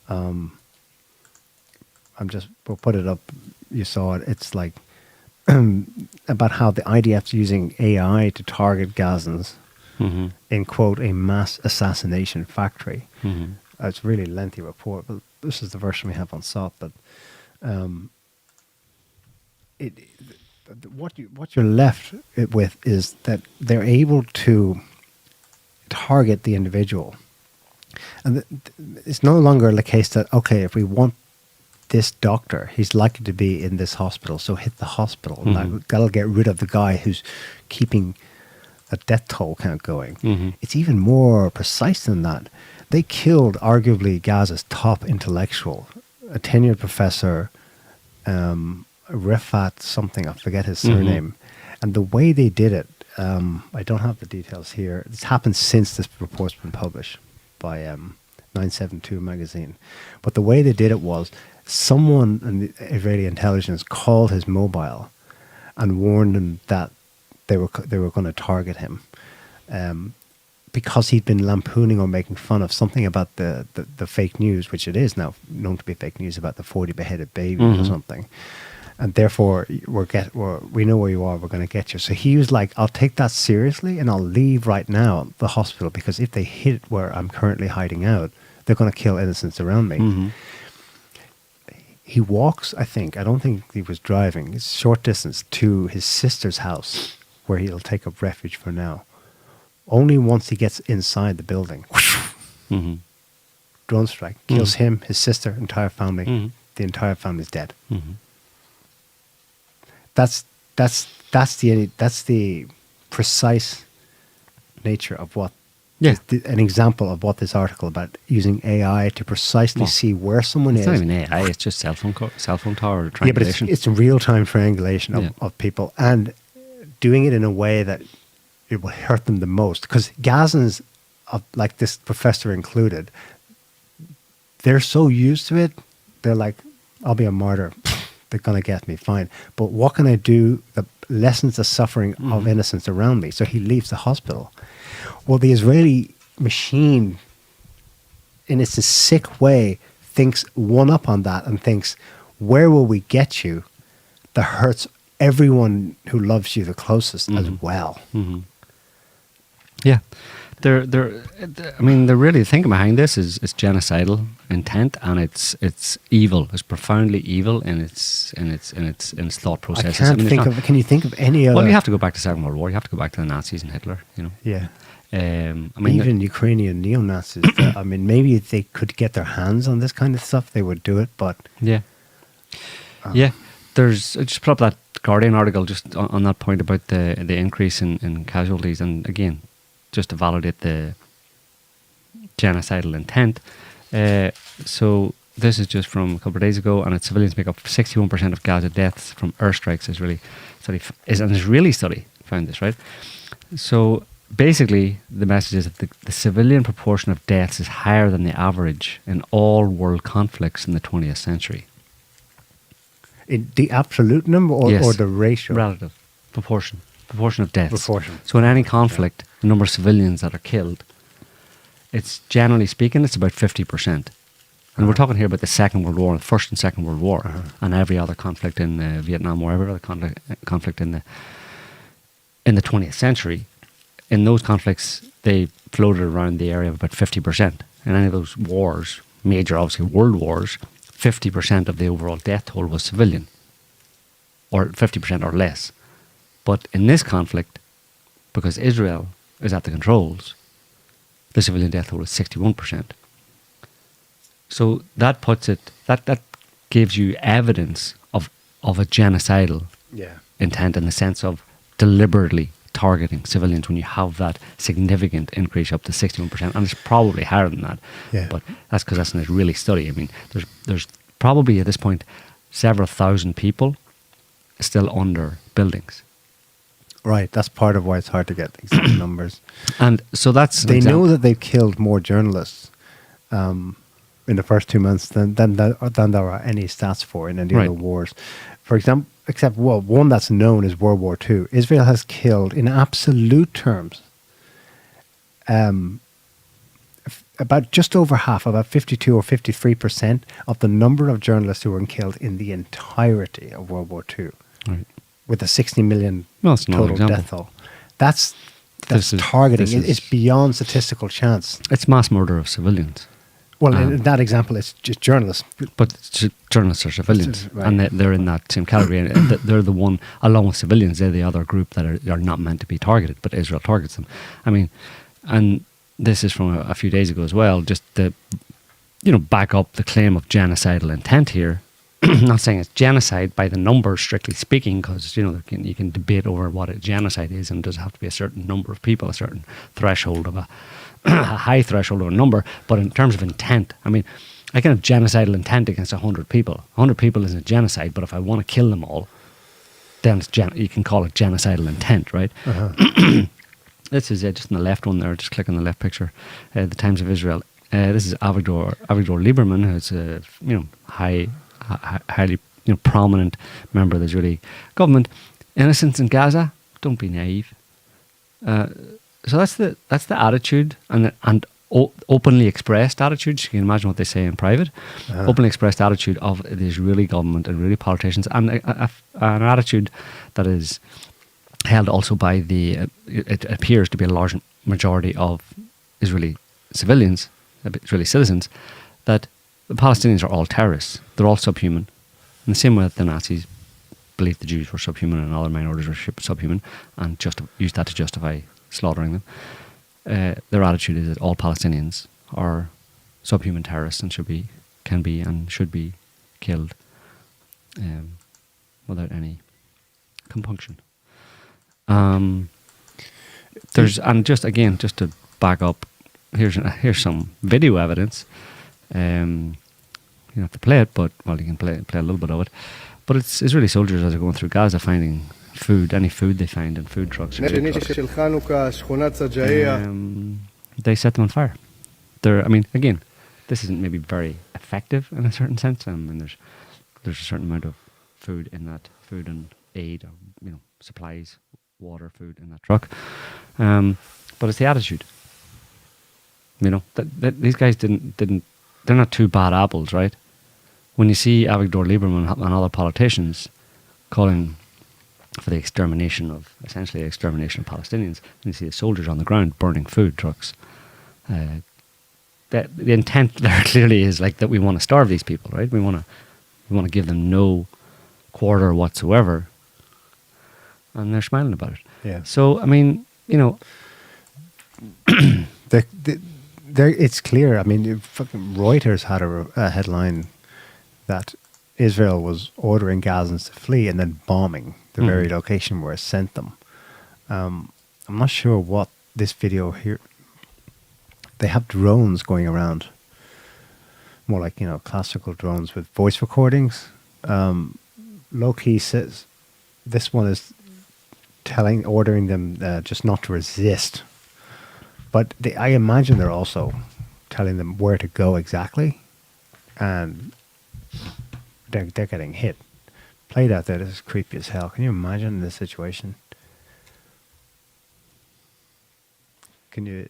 We'll put it up. You saw it. It's like about how the IDF's using AI to target Gazans in, quote, a mass assassination factory. It's a really lengthy report, but this is the version we have on SOP. But what you're left with is that they're able to target the individual. And it's no longer the case that, okay, if we want this doctor, he's likely to be in this hospital, so hit the hospital. That'll get rid of the guy who's keeping a death toll count going. It's even more precise than that. They killed arguably Gaza's top intellectual, a tenured professor Rifat something, I forget his surname. And the way they did it, I don't have the details here. It's happened since this report's been published by 972 magazine. But the way they did it was someone in the Israeli intelligence called his mobile and warned him that they were going to target him because he'd been lampooning or making fun of something about the fake news, which it is now known to be fake news about the 40 beheaded babies or something. And therefore, we know where you are, we're going to get you. So he was like, I'll take that seriously and I'll leave right now the hospital, because if they hit where I'm currently hiding out, they're going to kill innocents around me. He walks, I don't think he was driving, it's short distance to his sister's house where he'll take up refuge for now. Only once he gets inside the building, drone strike, kills him, his sister, entire family. The entire family's dead. That's the precise nature of what. An example of what this article about using AI to precisely see where someone is. It's not even AI; it's just cell phone tower triangulation. Yeah, but it's real time triangulation of people, and doing it in a way that it will hurt them the most. Because Gazans, like this professor included, they're so used to it. They're like, "I'll be a martyr. They're gonna get me, fine. But what can I do that lessens the suffering of innocents around me?" So he leaves the hospital. Well, the Israeli machine, in its sick way, thinks one up on that and thinks, where will we get you that hurts everyone who loves you the closest as well? Yeah. They're really thinking behind this is genocidal intent, and it's evil. It's profoundly evil in its thought processes. Can you think of any other? Well, you have to go back to Second World War. You have to go back to the Nazis and Hitler. Yeah. Even Ukrainian neo-Nazis. Maybe if they could get their hands on this kind of stuff, they would do it. But there's I just put up that Guardian article just on that point about the increase in casualties, and again, just to validate the genocidal intent. So this is just from a couple of days ago, and civilians make up 61% of Gaza deaths from airstrikes. An Israeli study found this, right? So basically, the message is that the civilian proportion of deaths is higher than the average in all world conflicts in the 20th century. In the absolute number or the ratio? Relative. Proportion of deaths. Proportion. So in any conflict, the number of civilians that are killed, it's generally speaking, it's about 50%. And we're talking here about the Second World War, the First and Second World War, and every other conflict in the Vietnam War, every other conflict in the 20th century. In those conflicts, they floated around the area of about 50%. In any of those wars, major, obviously, world wars, 50% of the overall death toll was civilian, or 50% or less. But in this conflict, because Israel is at the controls, the civilian death toll is 61%. So that puts it, that gives you evidence of a genocidal intent, in the sense of deliberetely targeting civilians when you have that significant increase up to 61%, and it's probably higher than that. But that's because that's an Israeli study. There's probably at this point several thousand people still under buildings. Right, that's part of why it's hard to get exact numbers. And so that's they know that they've killed more journalists in the first 2 months than there are any stats for in any other wars. For example, except one that's known is World War II. Israel has killed, in absolute terms, about just over half, about 52 or 53% of the number of journalists who were killed in the entirety of World War II. Right. With a 60 million total death toll. That's targeting. It's beyond statistical chance. It's mass murder of civilians. Well, in that example, it's just journalists. But journalists are civilians, right. And they're in that same category. They're the one, along with civilians, they're the other group that are not meant to be targeted, but Israel targets them. And this is from a few days ago as well, just to back up the claim of genocidal intent here. I'm not saying it's genocide by the numbers, strictly speaking, because you can debate over what a genocide is, and does it have to be a certain number of people, a certain threshold of a high threshold of a number. But in terms of intent, I can have genocidal intent against 100 people. 100 people isn't genocide, but if I want to kill them all, then it's you can call it genocidal intent, right? This is just in the left one there. Just click on the left picture. The Times of Israel. This is Avigdor Lieberman, who's a highly prominent member of the Israeli government. Innocents in Gaza. Don't be naive. So that's the attitude and openly expressed attitude. You can imagine what they say in private. Openly expressed attitude of the Israeli government and Israeli politicians, and an attitude that is held also by it appears to be a large majority of Israeli civilians, Israeli citizens, that the Palestinians are all terrorists. They're all subhuman. In the same way that the Nazis believed the Jews were subhuman and other minorities were subhuman, and used that to justify slaughtering them. Their attitude is that all Palestinians are subhuman terrorists and can be and should be killed without any compunction. Just to back up, here's some video evidence. You don't have to play it, but you can play a little bit of it. But it's Israeli soldiers as they're going through Gaza finding food, any food they find in food trucks. They set them on fire. Again, this isn't maybe very effective in a certain sense. There's a certain amount of food in that, food and aid, or supplies, water, food in that truck. But it's the attitude. These guys they're not two bad apples, right? When you see Avigdor Lieberman and other politicians calling for the extermination of Palestinians, and you see the soldiers on the ground burning food trucks, the intent there clearly is like that we want to starve these people, right? We want to give them no quarter whatsoever, and they're smiling about it. Yeah. So it's clear. Fucking Reuters had a headline that Israel was ordering Gazans to flee and then bombing the very location where it sent them. I'm not sure what this video here. They have drones going around, more like classical drones with voice recordings. Low-key says this one is ordering them just not to resist. But I imagine they're also telling them where to go exactly, and they're getting hit. Played out there, this is creepy as hell. Can you imagine this situation? Can you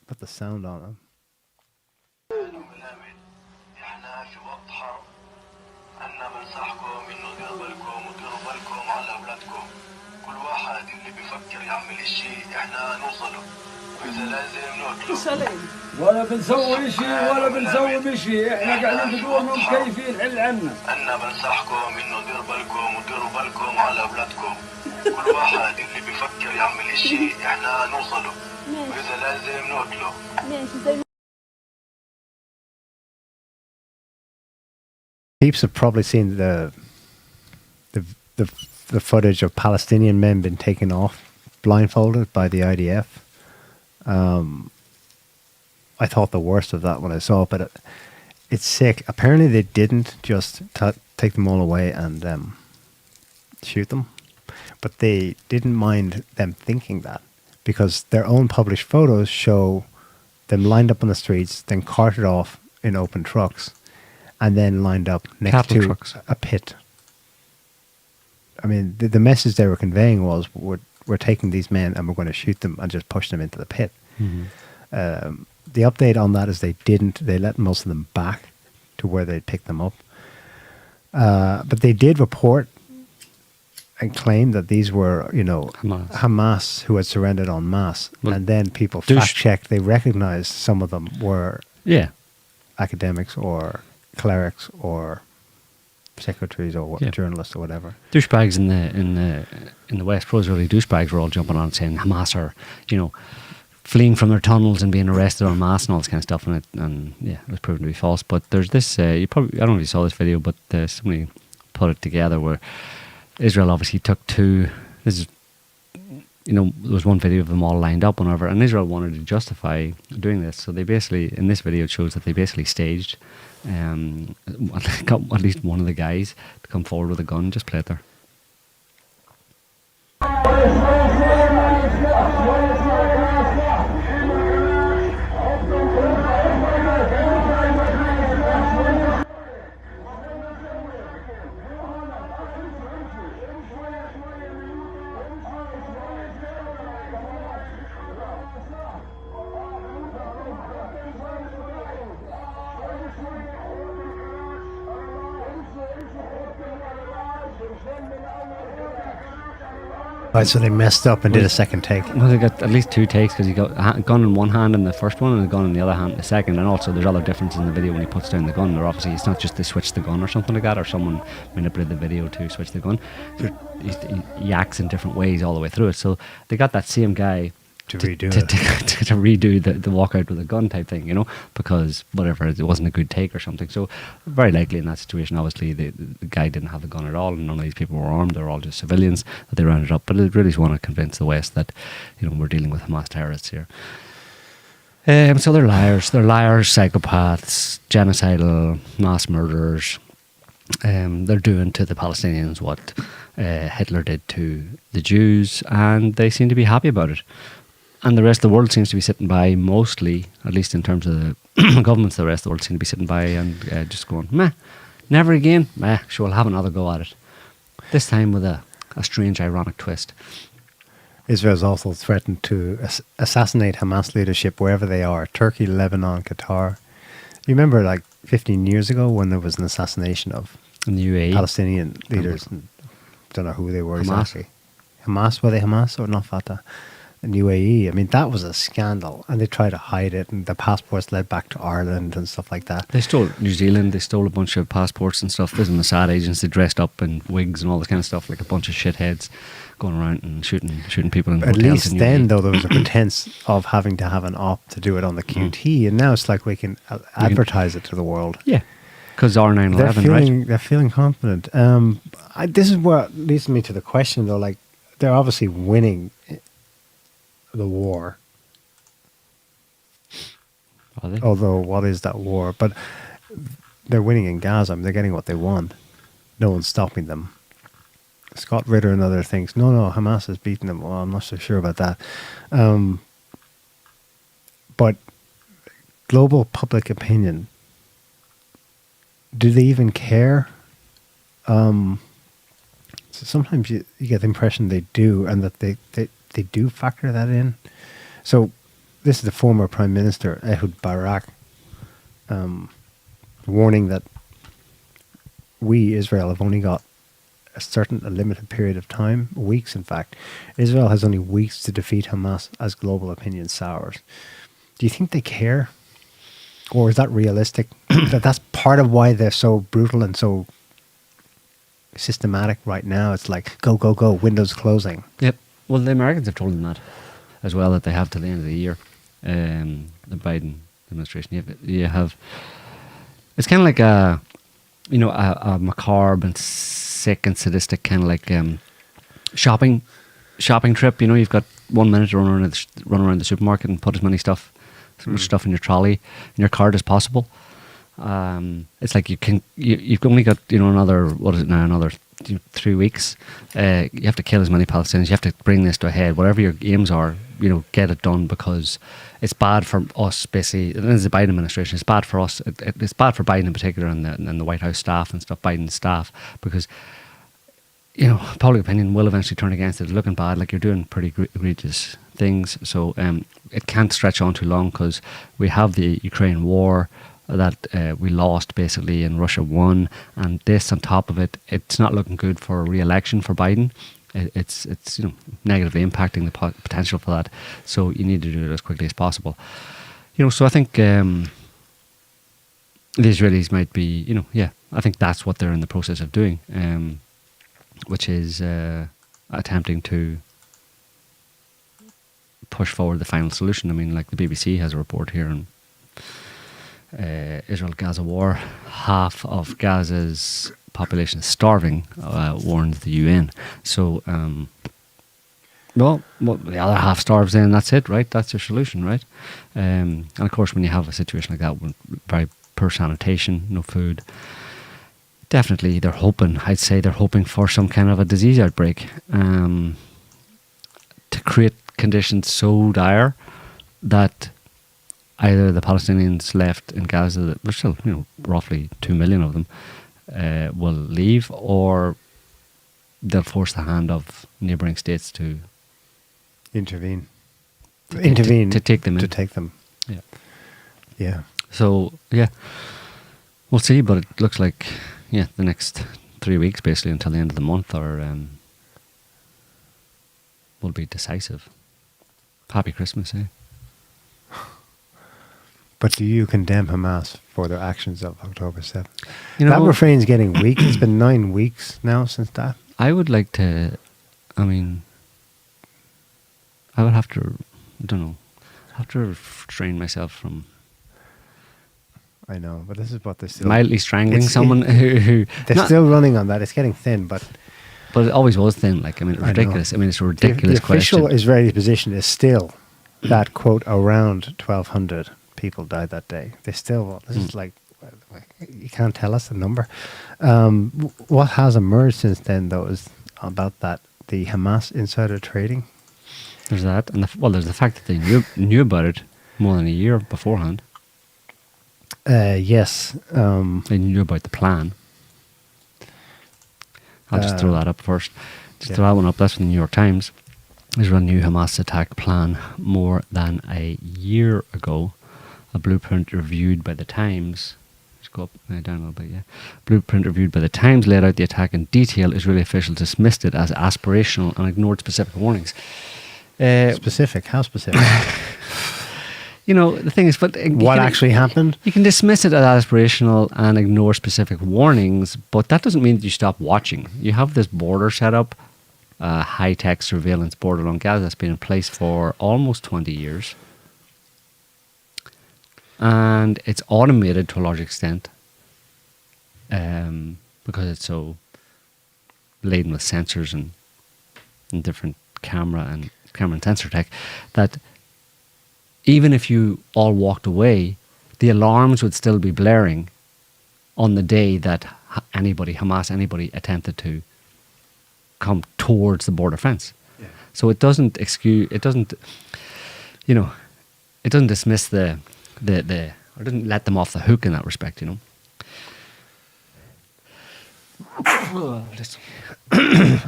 put the sound on them? ولا بنسوي شيء ولا بنسوي شيء، احنا قاعدين بدورنا مكيفين حل عنا. انا بنصحكم انه ديروا بالكم على اولادكم. كل واحد اللي بيفكر يعمل شيء احنا نوصله، واذا لازم نقتله. Peeps have probably seen the footage of Palestinian men being taken off blindfolded by the IDF. I thought the worst of that when I saw it, but it's sick. Apparently they didn't just take them all away and shoot them, but they didn't mind them thinking that, because their own published photos show them lined up on the streets, then carted off in open trucks, and then lined up next to a pit. The message they were conveying was, we're taking these men and we're going to shoot them and just push them into the pit. Mm-hmm. The update on that is they let most of them back to where they picked them up. But they did report and claim that these were, Hamas who had surrendered en masse. Well, and then people fact-checked. They recognized some of them were academics or clerics or secretaries or journalists or whatever. Douchebags in the West, pro-Israeli douchebags were all jumping on saying Hamas are, fleeing from their tunnels and being arrested en masse and all this kind of stuff, and it was proven to be false. But there's this, I don't know if you saw this video, but somebody put it together where Israel obviously took two. This is there was one video of them all lined up, whenever, and Israel wanted to justify doing this. So they basically, in this video, it shows that they basically staged, got at least one of the guys to come forward with a gun. Just play it there. Right, so they messed up and did a second take. Well, they got at least 2 takes, because he got a gun in one hand in the first one and a gun in the other hand in the second. And also there's other differences in the video when he puts down the gun. Or obviously it's not just they switch the gun or something like that, or someone manipulated the video to switch the gun. He acts in different ways all the way through it. So they got that same guy To redo to redo the walkout with a gun type thing, because whatever, it wasn't a good take or something. So very likely in that situation, obviously the guy didn't have the gun at all, and none of these people were armed. They're all just civilians that they rounded up. But it really just want to convince the West that we're dealing with Hamas terrorists here. So they're liars, psychopaths, genocidal, mass murderers. They're doing to the Palestinians what Hitler did to the Jews, and they seem to be happy about it. And the rest of the world seems to be sitting by, mostly, at least in terms of the governments, the rest of the world seem to be sitting by and just going, meh, never again, meh, sure, we'll have another go at it. This time with a strange, ironic twist. Israel's also threatened to assassinate Hamas leadership wherever they are. Turkey, Lebanon, Qatar. You remember 15 years ago when there was an assassination of In the UAE. Palestinian leaders? Don't know who they were Hamas. exactly. Hamas, were they Hamas or not Fatah? In UAE, I mean, that was a scandal, and they tried to hide it, and the passports led back to Ireland and stuff like that. They stole New Zealand, they stole a bunch of passports and stuff. There's Mossad agents, they dressed up in wigs and all this kind of stuff, like a bunch of shitheads going around and shooting people in At hotels least in then, UAE. though, there was a pretense of having to have an op to do it on the QT, and now it's like we can advertise it to the world. Yeah, because R9/11, right? They're feeling confident. This is what leads me to the question, though. They're obviously winning the war. Are they? Although, what is that war? But they're winning in Gaza. I mean, they're getting what they want. No one's stopping them. Scott Ritter and other things. No, Hamas has beaten them. Well, I'm not so sure about that. But global public opinion, do they even care? So sometimes you get the impression they do, and that they do factor that in. So this is the former Prime Minister, Ehud Barak, warning that we, Israel, have only got a limited period of time, weeks in fact. Israel has only weeks to defeat Hamas as global opinion sours. Do you think they care? Or is that realistic? That's part of why they're so brutal and so systematic right now. It's like, go, go, go, windows closing. Yep. Well, the Americans have told them that as well, that they have till the end of the year. The Biden administration. You have it's kind of like a macabre and sick and sadistic kind of like shopping trip. You've got 1 minute to run around the supermarket and put as many stuff in your trolley, in your cart as possible. It's like you've only got another 3 weeks. You have to kill as many Palestinians. You have to bring this to a head. Whatever your aims are, get it done, because it's bad for us. Basically, and this is the Biden administration. It's bad for us. It's bad for Biden in particular, and the White House staff and stuff. Biden's staff, because public opinion will eventually turn against it. It's looking bad. Like, you're doing pretty egregious things. So it can't stretch on too long, because we have the Ukraine war that we lost basically, and Russia won, and this on top of it, it's not looking good for a re-election for Biden. It's negatively impacting the potential for that. So you need to do it as quickly as possible. So I think the Israelis might be, I think that's what they're in the process of doing, which is attempting to push forward the final solution. I mean, like the BBC has a report here on Israel-Gaza war. Half of Gaza's population is starving, warns the UN. So Well, the other half starves in, that's it, right? That's your solution, right? And of course, when you have a situation like that, with very poor sanitation, no food, definitely I'd say they're hoping for some kind of a disease outbreak to create conditions so dire that either the Palestinians left in Gaza, there's still, roughly 2 million of them, will leave, or they'll force the hand of neighbouring states to intervene. To take them in. To take them. Yeah. Yeah. So, yeah, we'll see, but it looks like, the next 3 weeks, basically, until the end of the month, will be decisive. Happy Christmas, eh? But do you condemn Hamas for their actions of October 7th? That refrain's getting weak. It's been 9 weeks now since that. I would like to, I would have to, I don't know, have to restrain myself from I know, but this is what they're still... mildly strangling someone who... They're still running on that. It's getting thin, but... But it always was thin. It's ridiculous. It's a ridiculous the official question. Israeli position is still that, quote, around 1,200 people died that day. They still... This is like... You can't tell us the number. What has emerged since then, though, is about that, the Hamas insider trading. There's that. And there's the fact that they knew about it more than a year beforehand. Yes. They knew about the plan. I'll just throw that up first. Throw that one up. That's from the New York Times. Israel new Hamas attack plan more than a year ago. A blueprint reviewed by the Times. Just go up down a little bit, yeah. Blueprint reviewed by the Times laid out the attack in detail. Israeli officials dismissed it as aspirational and ignored specific warnings. Specific? How specific? The thing is, but what actually happened? You can dismiss it as aspirational and ignore specific warnings, but that doesn't mean that you stop watching. You have this border set up, high-tech surveillance border along Gaza that's been in place for almost 20 years. And it's automated to a large extent because it's so laden with sensors and different camera and sensor tech that even if you all walked away, the alarms would still be blaring on the day that Hamas, anybody attempted to come towards the border fence. Yeah. So it doesn't dismiss or doesn't let them off the hook in that respect,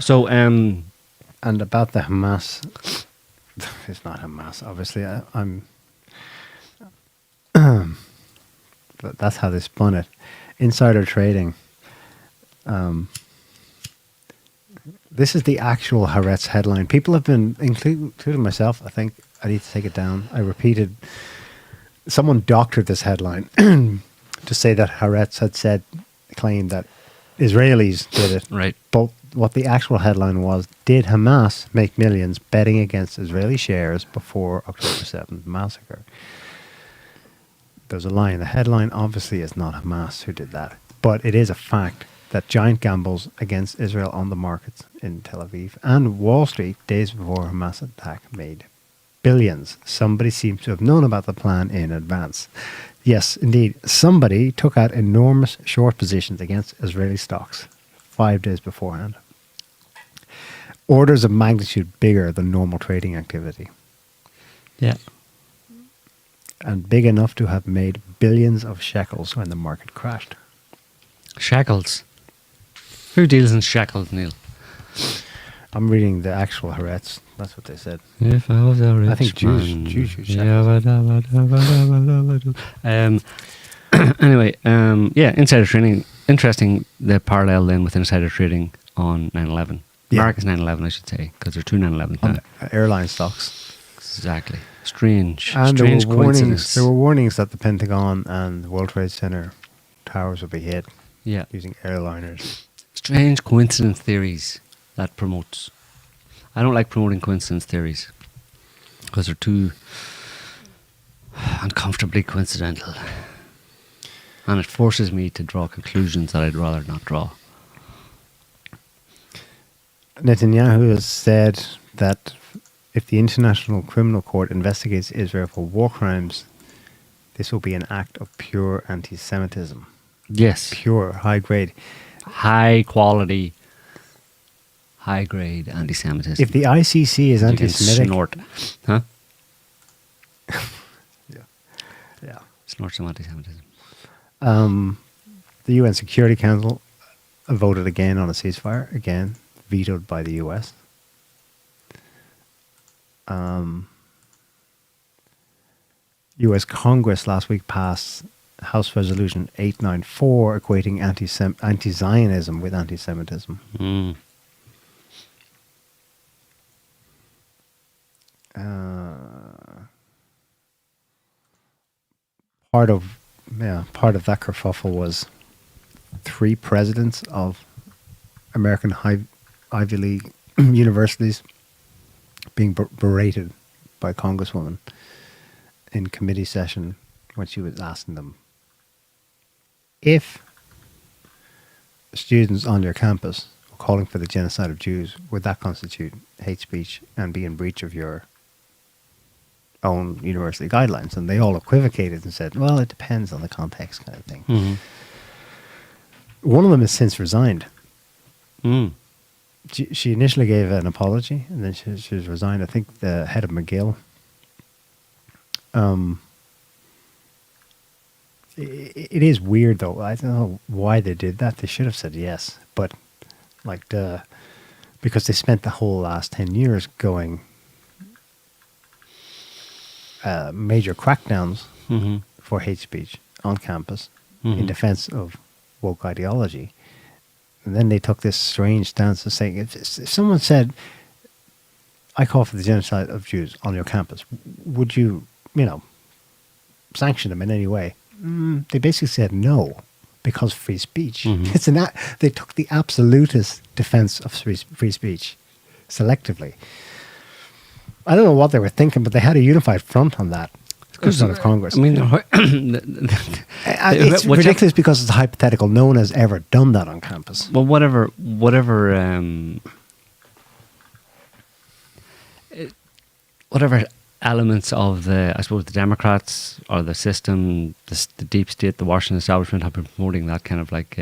So, and about the Hamas, it's not Hamas, obviously. But that's how they spun it. Insider trading. This is the actual Haaretz headline. People have been, including myself, I think I need to take it down. I repeated. Someone doctored this headline to say that Haaretz had claimed that Israelis did it. Right. But what the actual headline was, did Hamas make millions betting against Israeli shares before October 7th massacre? There's a lie in the headline. Obviously, it's not Hamas who did that. But it is a fact that giant gambles against Israel on the markets in Tel Aviv and Wall Street days before Hamas attack made billions. Somebody seems to have known about the plan in advance. Yes, indeed. Somebody took out enormous short positions against Israeli stocks 5 days beforehand. Orders of magnitude bigger than normal trading activity. Yeah. And big enough to have made billions of shekels when the market crashed. Shekels. Who deals in shekels, Neil? I'm reading the actual Haaretz. That's what they said. If I was a rich I think Jews use shekels. Anyway, insider trading. Interesting, the parallel then with insider trading on 9/11. Yeah. America's 9/11, I should say, because there are two 9/11s now. Airline stocks. Exactly. Strange And coincidence. there were warnings that the Pentagon and the World Trade Center towers would be hit using airliners. Strange coincidence theories that promotes. I don't like promoting coincidence theories because they're too uncomfortably coincidental. And it forces me to draw conclusions that I'd rather not draw. Netanyahu has said that if the International Criminal Court investigates Israel for war crimes, this will be an act of pure anti-Semitism. Yes. Pure, high grade. High quality, high grade anti-Semitism. If the ICC is You can anti-Semitic... snort. Huh? Yeah. Snort some anti-Semitism. The UN Security Council voted again on a ceasefire, again vetoed by the US. US Congress last week passed House Resolution 894 equating anti-Zionism with anti-Semitism. Mm. Part of that kerfuffle was 3 presidents of American Ivy League universities being berated by a congresswoman in committee session when she was asking them, if students on your campus were calling for the genocide of Jews, would that constitute hate speech and be in breach of your own university guidelines? And they all equivocated and said, well, it depends on the context, kind of thing. Mm-hmm. One of them has since resigned. Mm. She initially gave an apology, and then she's resigned. I think the head of McGill. It is weird, though. I don't know why they did that. They should have said yes, but because they spent the whole last 10 years going major crackdowns Mm-hmm. for hate speech on campus in defense of woke ideology. And then they took this strange stance of saying, if someone said, I call for the genocide of Jews on your campus, would you, sanction them in any way? They basically said no, because free speech. Mm-hmm. They took the absolutist defense of free speech selectively. I don't know what they were thinking, but they had a unified front on that. In front of Congress. I mean, it's ridiculous because it's hypothetical. No one has ever done that on campus. well, whatever elements of the Democrats or the system, the deep state, the Washington establishment have been promoting that kind of like,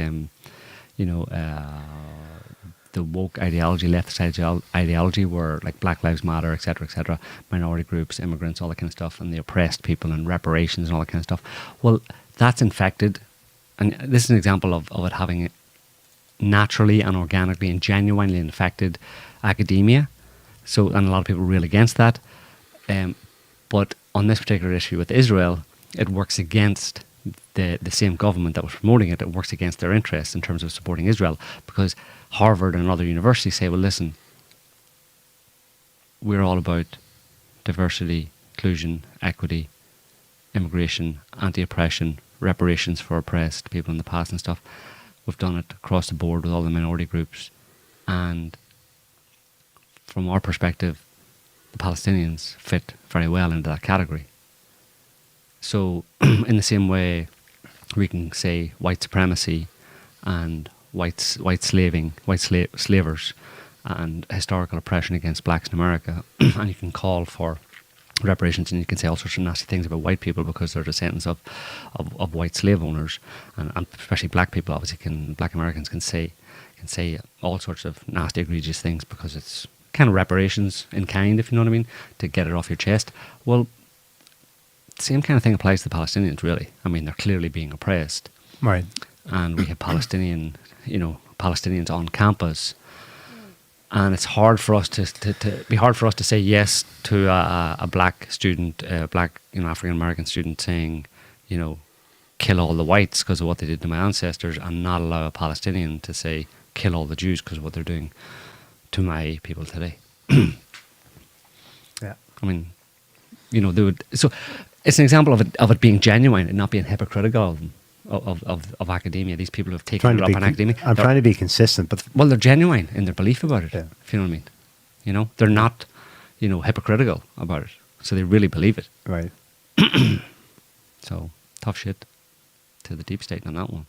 the woke ideology, leftist ideology, where like Black Lives Matter, etc., minority groups, immigrants, all that kind of stuff, and the oppressed people and reparations and all that kind of stuff. Well, that's infected, and this is an example of it having naturally and organically and genuinely infected academia. So, and a lot of people are real against that. But on this particular issue with Israel, it works against the same government that was promoting it. It works against their interests in terms of supporting Israel, because Harvard and other universities say, well, listen, we're all about diversity, inclusion, equity, immigration, anti-oppression, reparations for oppressed people in the past and stuff. We've done it across the board with all the minority groups. And from our perspective, the Palestinians fit very well into that category. So in the same way, we can say white supremacy and white slavers and historical oppression against blacks in America, and you can call for reparations, and you can say all sorts of nasty things about white people because they're descendants of white slave owners, and especially black people. Obviously, black Americans can say all sorts of nasty, egregious things because it's kind of reparations in kind, if you know what I mean, to get it off your chest. Well, the same kind of thing applies to the Palestinians, really. I mean, they're clearly being oppressed. Right. And we have Palestinians on campus. And it's hard for us to say yes to a black student, African American student saying, kill all the whites because of what they did to my ancestors, and not allow a Palestinian to say kill all the Jews because of what they're doing to my people today. Yeah. I mean, they would. So it's an example of it being genuine and not being hypocritical of academia. These people have taken it up on academia. I'm trying to be consistent, but they're genuine in their belief about it. Yeah. If you know what I mean. They're not, hypocritical about it. So they really believe it. right. So tough shit to the deep state on that one.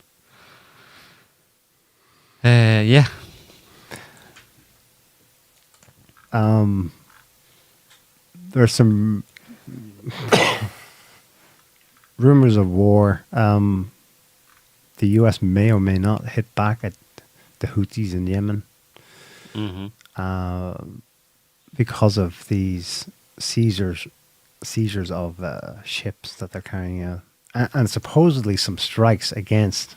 Yeah. there's some rumors of war. The U.S. may or may not hit back at the Houthis in Yemen because of these seizures of ships that they're carrying out, and supposedly some strikes against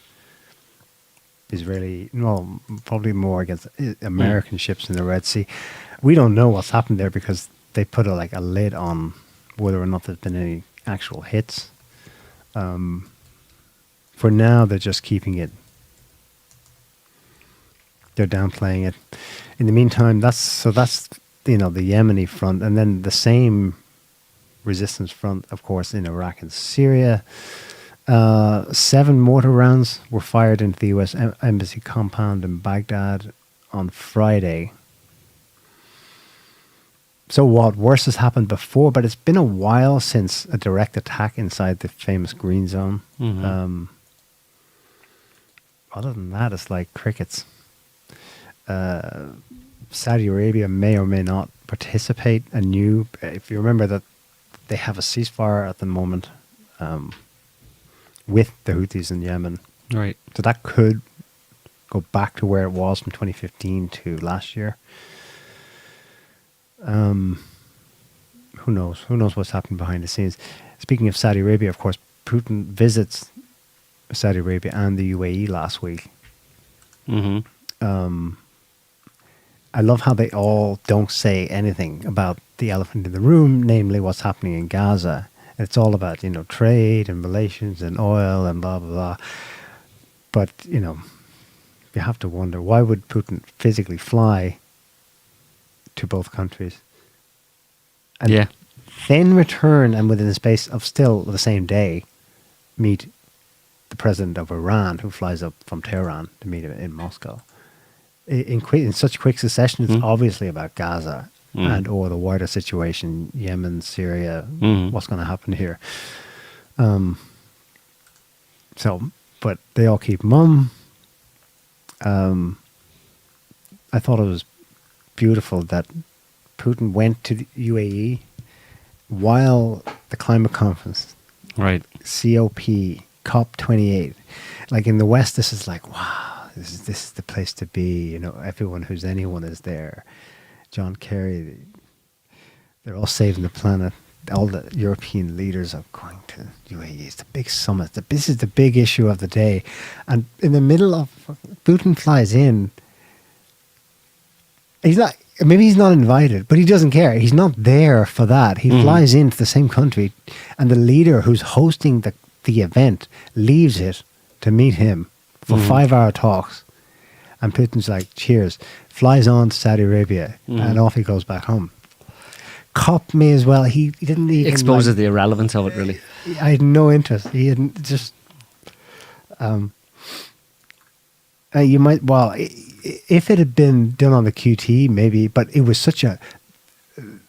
Israeli, well, probably more against American ships in the Red Sea. We don't know what's happened there because they put a lid on whether or not there's been any actual hits. For now, they're just keeping it. They're downplaying it. In the meantime, that's the Yemeni front, and then the same resistance front, of course, in Iraq and Syria. 7 mortar rounds were fired into the U.S. Embassy compound in Baghdad on Friday. So what? Worse has happened before, but it's been a while since a direct attack inside the famous Green Zone. Other than that, it's like crickets. Saudi Arabia may or may not participate anew. If you remember that they have a ceasefire at the moment with the Houthis in Yemen. Right. So that could go back to where it was from 2015 to last year. Who knows? Who knows what's happening behind the scenes? Speaking of Saudi Arabia, of course, Putin visits Saudi Arabia and the UAE last week. I love how they all don't say anything about the elephant in the room, namely what's happening in Gaza. It's all about, trade and relations and oil and blah, blah, blah. But, you have to wonder, why would Putin physically fly to both countries? And then return and within the space of still the same day meet the president of Iran, who flies up from Tehran to meet him in Moscow. In such quick succession, it's obviously about Gaza and or the wider situation, Yemen, Syria, what's going to happen here. But they all keep mum. I thought it was beautiful that Putin went to the UAE while the climate conference, right? COP28. Like in the West, this is like, wow. This is the place to be. Everyone who's anyone is there. John Kerry, they're all saving the planet. All the European leaders are going to UAE. It's the big summit. This is the big issue of the day. And in the middle of, Putin flies in. Maybe he's not invited, but he doesn't care. He's not there for that. He flies into the same country, and the leader who's hosting the event leaves it to meet him for 5-hour talks, and Putin's like, cheers, flies on to Saudi Arabia, and off he goes back home. COP may as well. He didn't even exposes the irrelevance of it. Really, I had no interest. He hadn't just. You might if it had been done on the QT, maybe, but it was such a.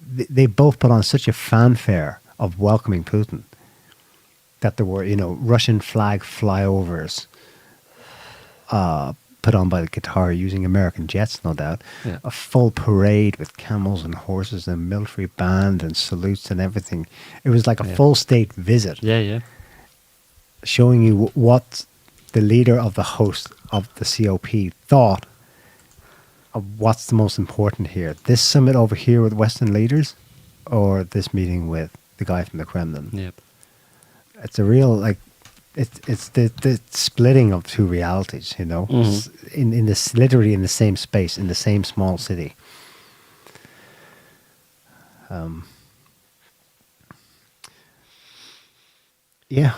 They both put on such a fanfare of welcoming Putin that there were, Russian flag flyovers. Put on by the Qatar using American jets, no doubt. Yeah. A full parade with camels and horses and military band and salutes and everything. It was like a full state visit. Yeah. Showing you what the leader of the host of the COP thought of what's the most important here. This summit over here with Western leaders, or this meeting with the guy from the Kremlin. Yep. It's a real, it's the splitting of two realities, in this, literally in the same space, in the same small city. Yeah.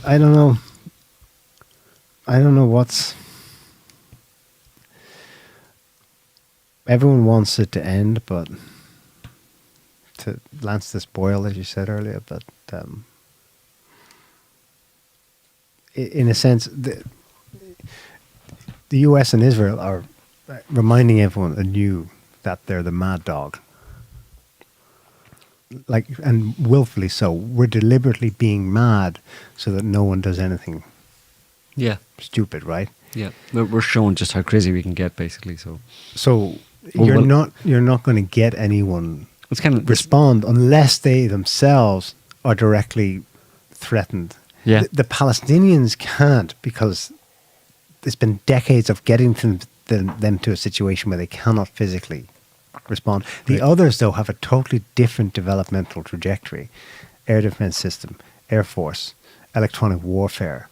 I don't know what's. Everyone wants it to end, but to lance this boil, as you said earlier, but. In a sense, the US and Israel are reminding everyone anew that they're the mad dog. And willfully so. We're deliberately being mad so that no one does anything stupid, right? Yeah. We're showing just how crazy we can get, basically. So You're not going to get anyone It's kind of respond unless they themselves are directly threatened. Yeah. The Palestinians can't, because it's been decades of getting them to a situation where they cannot physically respond. The others, though, have a totally different developmental trajectory. Air defense system, air force, electronic warfare,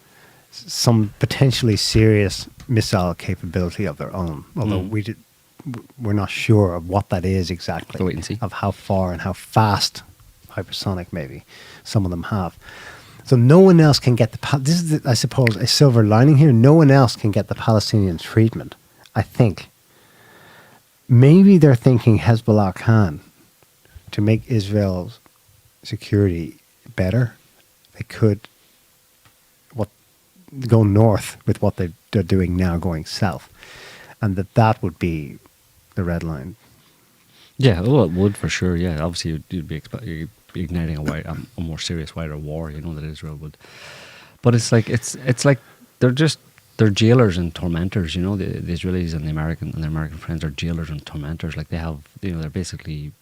some potentially serious missile capability of their own, although we're not sure of what that is exactly, So wait and see. of how far and how fast, hypersonic maybe, some of them have. So no one else can get this is, I suppose, a silver lining here. No one else can get the Palestinian treatment, I think. Maybe they're thinking Hezbollah can, to make Israel's security better. They could go north with what they're doing now, going south. And that would be the red line. Yeah, well, it would for sure. Yeah, obviously you'd be igniting a more serious, wider war. You know that Israel would, but it's like they're jailers and tormentors. You know, the Israelis and the American friends are jailers and tormentors. Like they have, you know, they're basically.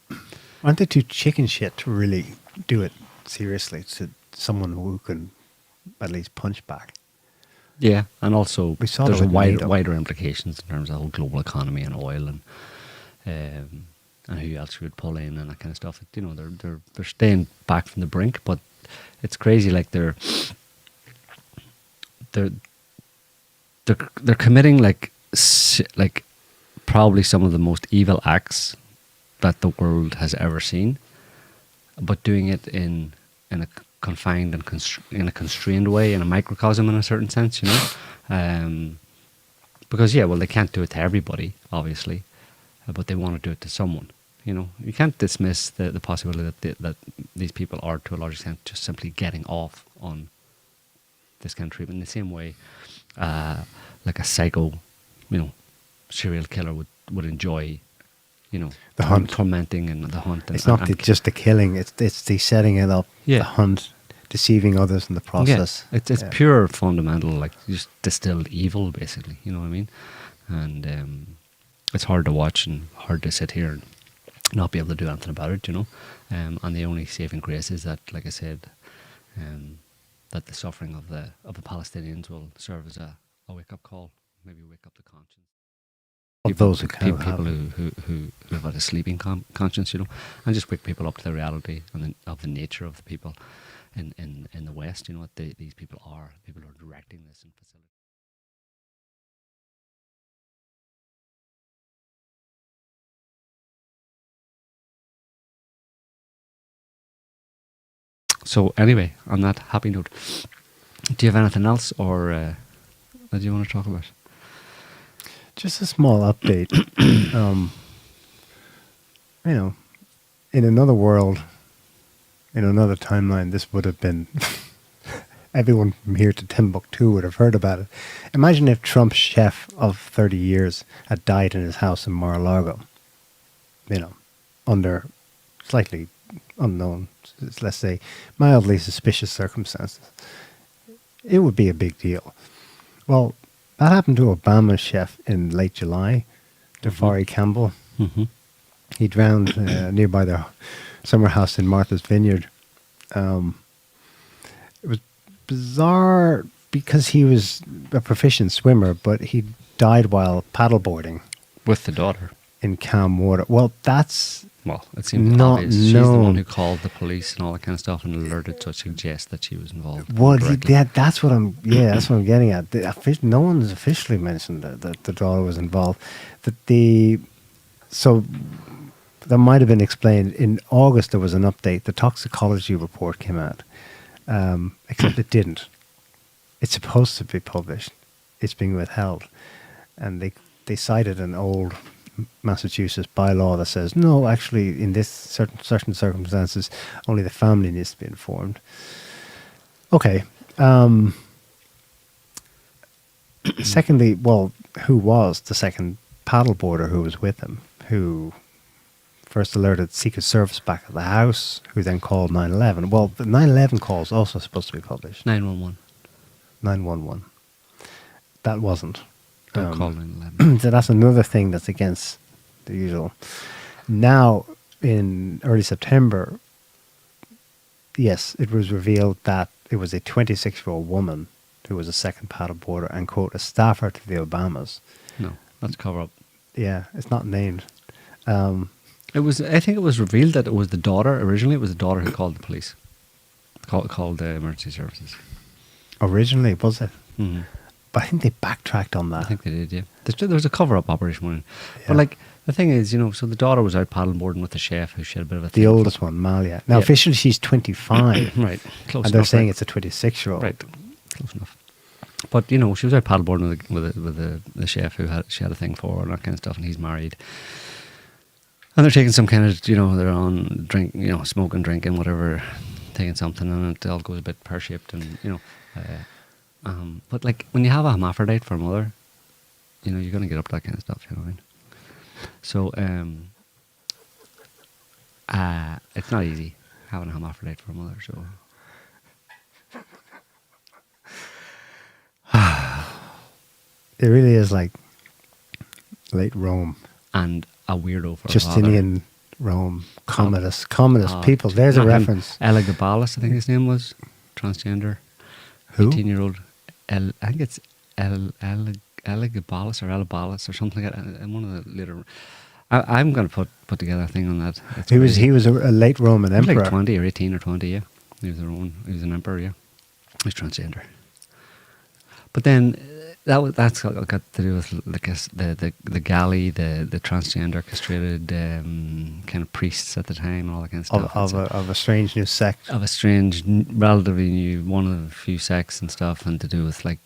Aren't they too chicken shit to really do it seriously to someone who can at least punch back? Yeah, and also We saw there's that with NATO. wider implications in terms of the whole global economy and oil and who else you would pull in and that kind of stuff. You know, they're staying back from the brink, but it's crazy. Like they're committing like probably some of the most evil acts that the world has ever seen, but doing it in a confined and in a constrained way, in a microcosm in a certain sense, you know. Because they can't do it to everybody, obviously, but they want to do it to someone. You know, you can't dismiss the possibility that these people are, to a large extent, just simply getting off on this kind of treatment in the same way, like a psycho, you know, serial killer would enjoy, you know, The hunt. tormenting and the hunt. It's not just the killing; it's the setting it up, the hunt, deceiving others in the process. Yeah, it's pure fundamental, like just distilled evil, basically. You know what I mean? And it's hard to watch and hard to sit here and not be able to do anything about it, you know. And the only saving grace is that, like I said, that the suffering of the Palestinians will serve as a wake up call, maybe wake up the conscience. Of those who people have who have had a sleeping conscience, you know, and just wake people up to the reality and of the nature of the people in the West, you know, what these people are. People who are directing this and facilitating. So anyway, on that happy note, do you have anything else, or that you want to talk about? Just a small update. You know, in another world, in another timeline, this would have been everyone from here to Timbuktu would have heard about it. Imagine if Trump's chef of 30 years had died in his house in Mar-a-Lago, you know, under slightly unknown, let's say, mildly suspicious circumstances. It would be a big deal. Well, that happened to Obama's chef in late July, Defari Campbell. Mm-hmm. He drowned nearby their summer house in Martha's Vineyard. It was bizarre because he was a proficient swimmer, but he died while paddleboarding With the daughter. in calm water. Well, that's Well, it seems not obvious. She's the known. one who called the police and all that kind of stuff and alerted to suggest that she was involved. well, directly. that's what I'm. Yeah, that's what I'm getting at. No one's officially mentioned that the daughter was involved. So that might have been explained in August. There was an update. The toxicology report came out, except it didn't. It's supposed to be published. It's being withheld, and they cited an old Massachusetts bylaw that says no, actually, in this certain circumstances, only the family needs to be informed. Okay. Secondly, well, who was the second paddleboarder who was with him? Who first alerted Secret Service back at the house? Who then called 911? Well, the 911 call is also supposed to be published. 911. 911. That wasn't. Don't call 911. So that's another thing that's against the usual. Now, in early September, yes, it was revealed that it was a 26-year-old woman who was a second pad of border and, quote, a staffer to the Obamas. No, that's cover up. Yeah, it's not named. It was. I think it was revealed that it was the daughter. Originally, it was the daughter who called the police, called the emergency services. Originally, was it? Mm-hmm. But I think they backtracked on that. I think they did. Yeah, there was a cover-up operation running. Yeah. But like the thing is, so the daughter was out paddleboarding with the chef who she had a bit of a The thing oldest one, Malia. Now, Yeah. officially, she's 25. right, close And they're enough, saying right? it's a 26-year-old. Right, close enough. But she was out paddleboarding with the chef who she had a thing for and that kind of stuff, and he's married. And they're taking some kind of, they're on drink, smoking, drinking, whatever, taking something, and it all goes a bit pear-shaped, and but like when you have a hermaphrodite for a mother, you're going to get up to that kind of stuff. You know what I mean? So it's not easy having a hermaphrodite for a mother. So. It really is like late Rome. And a weirdo for Justinian Rome. Communist a people. There's a reference. Elagabalus, I think his name was. Transgender. Who? 18-year-old. I think it's Elagabalus or Elabalus or something like that. And one of the later... I'm going to put together a thing on that. He was a late Roman He was emperor. like 20 or 18 or 20, yeah. He was an emperor, yeah. He was transgender. But then that's got to do with the galley, the transgender castrated kind of priests at the time and all that kind of stuff. Of a strange new sect. Of a strange, relatively new, one of the few sects and stuff, and to do with like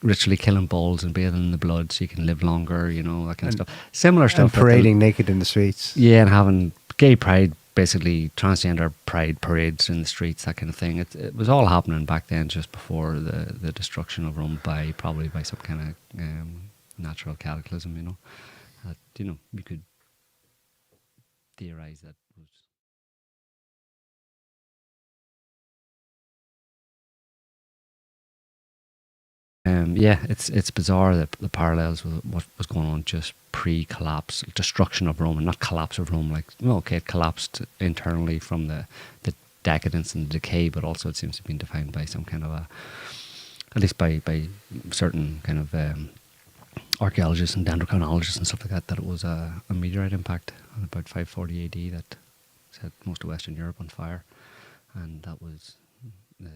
ritually killing bulls and bathing in the blood so you can live longer, that kind of stuff. Similar stuff. And parading naked in the streets. Yeah, and having gay pride, basically transgender pride parades in the streets, that kind of thing. It was all happening back then, just before the destruction of Rome probably by some kind of natural cataclysm. That you could theorize that was. It's bizarre that the parallels with what was going on just pre-collapse, destruction of Rome, and not collapse of Rome. Like, it collapsed internally from the decadence and the decay, but also it seems to have been defined by some kind of at least by certain kind of archaeologists and dendrochronologists and stuff like that it was a meteorite impact on about 540 AD that set most of Western Europe on fire, and that was the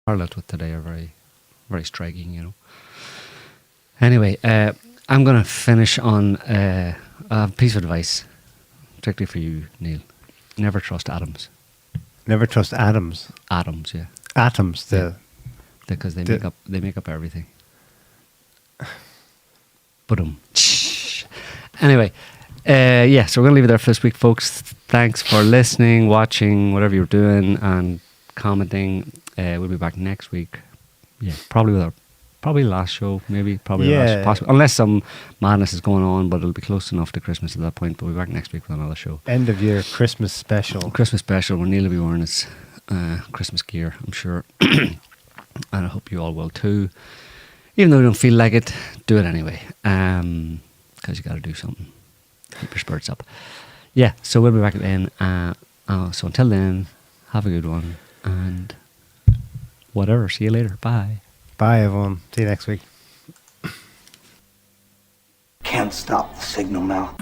parallels with today are very, very striking, Anyway, I'm going to finish on a piece of advice, particularly for you, Neil. Never trust atoms. Never trust atoms. Atoms, yeah. Atoms, Because they make up everything. Boom. Anyway, so we're going to leave it there for this week, folks. Thanks for listening, watching, whatever you're doing, and commenting. We'll be back next week. Yeah, probably with our last show, maybe last, possibly, unless some madness is going on, but it'll be close enough to Christmas at that point. But we'll be back next week with another show. End of year Christmas special. Christmas special where Neil will be wearing his Christmas gear, I'm sure. And I hope you all will too. Even though you don't feel like it, do it anyway. Because you got to do something. Keep your spirits up. Yeah, so we'll be back then. So until then, have a good one. And whatever. See you later. Bye. Bye, everyone. See you next week. Can't stop the signal now.